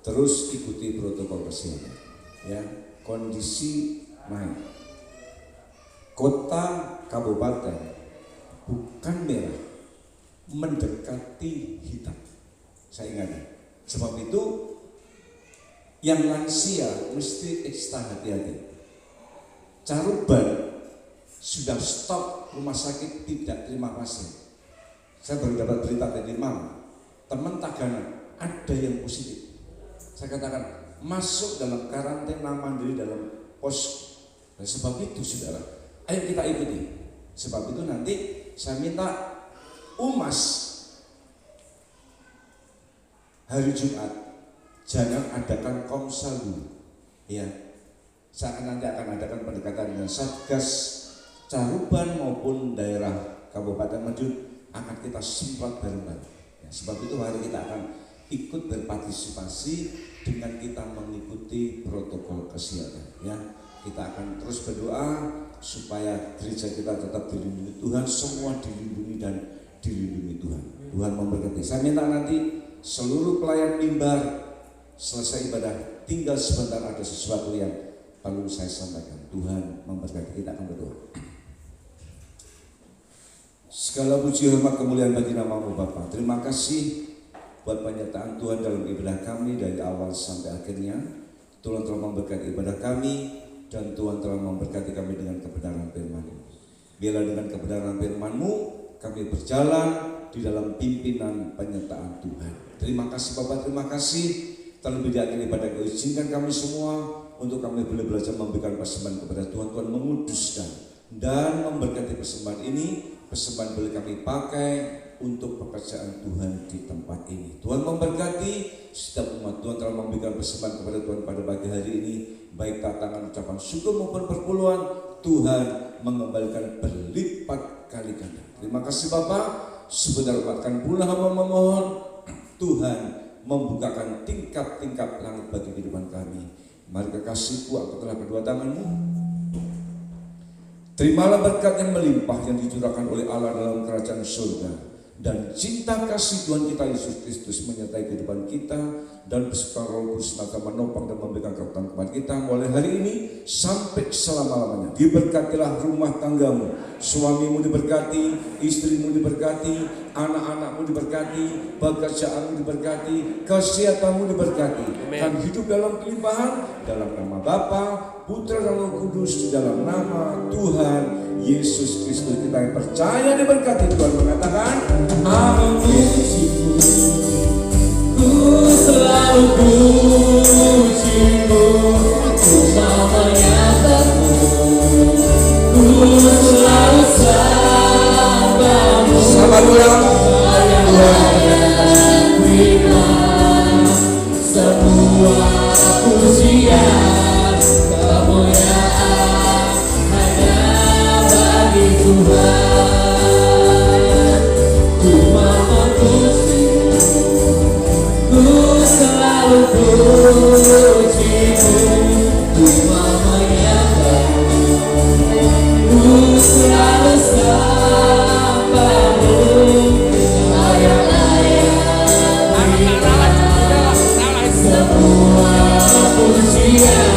terus ikuti protokol kesehatan. Ya, kondisi naik. Kota kabupaten bukan merah, mendekati hitam. Saya ingatkan. Sebab itu yang lansia mesti ekstra hati-hati. Caruban sudah stop rumah sakit tidak terima pasien. Saya baru dapat berita dari malam, teman Tagana ada yang positif. Saya katakan masuk dalam karantina mandiri dalam pos. Dan sebab itu saudara, ayo kita ikuti. Sebab itu nanti saya minta Umas hari Jumat jangan adakan komsel dulu. Ya, saya nanti akan adakan pendekatan dengan Satgas Caruban maupun daerah Kabupaten Madiun akan kita semprot bareng-bareng. Ya, sebab itu hari kita akan ikut berpartisipasi dengan kita mengikuti protokol kesehatan. Ya, kita akan terus berdoa supaya gereja kita tetap dilindungi Tuhan, semua dilindungi dan dilindungi Tuhan. Tuhan memberkati. Saya minta nanti seluruh pelayan mimbar selesai ibadah tinggal sebentar ada sesuatu yang perlu saya sampaikan. Tuhan memberkati. Kita akan berdoa. Segala puji hormat kemuliaan bagi nama-Mu Bapa. Terima kasih buat penyertaan Tuhan dalam ibadah kami dari awal sampai akhirnya. Tuhan telah memberkati ibadah kami dan Tuhan telah memberkati kami dengan kebenaran firman-Mu. Biarlah dengan kebenaran firman-Mu kami berjalan di dalam pimpinan penyertaan Tuhan. Terima kasih Bapak, terima kasih. Terlebih di akhir ibadah kau izinkan kami semua untuk kami boleh belajar memberikan persembahan kepada Tuhan. Tuhan menguduskan dan memberkati persembahan ini. Persembahan boleh kami pakai untuk pekerjaan Tuhan di tempat ini. Tuhan memberkati setiap umat. Tuhan telah memberikan persembahan kepada Tuhan pada pagi hari ini, baik tatangan ucapan syukur maupun perpuluhan. Tuhan mengembalikan berlipat kali ganda. Terima kasih Bapak. Sebentar umatkan pula hamba memohon Tuhan membukakan tingkap-tingkap langit bagi kehidupan kami. Mari kekasihku, aku telah kedua tanganmu. Terimalah berkat yang melimpah yang dicurahkan oleh Allah dalam kerajaan surga. Dan cinta kasih Tuhan kita Yesus Kristus menyertai kehidupan kita dan beserta Roh Kudus akan menopang dan memberikan kekuatan kepada kita mulai hari ini sampai selama-lamanya. Diberkatilah rumah tanggamu, suamimu diberkati, istrimu diberkati, anak-anakmu diberkati, pekerjaanmu diberkati, kesehatanmu diberkati. Dan hidup dalam kelimpahan dalam nama Bapa, Putra dan Roh Kudus, di dalam nama Tuhan Yesus Kristus kita yang percaya diberkati. Tuhan mengatakan amin. Ku selalu pujimu, ku mau menyembahmu, ku selalu sembahmu. Selamat ulang. Terima semua pujian, kemuliaan hanya bagi Tuhan. Ku memujimu, ku selalu pujimu, ku menyembahmu, ku selalu sembahmu, layak-layak semua pujian.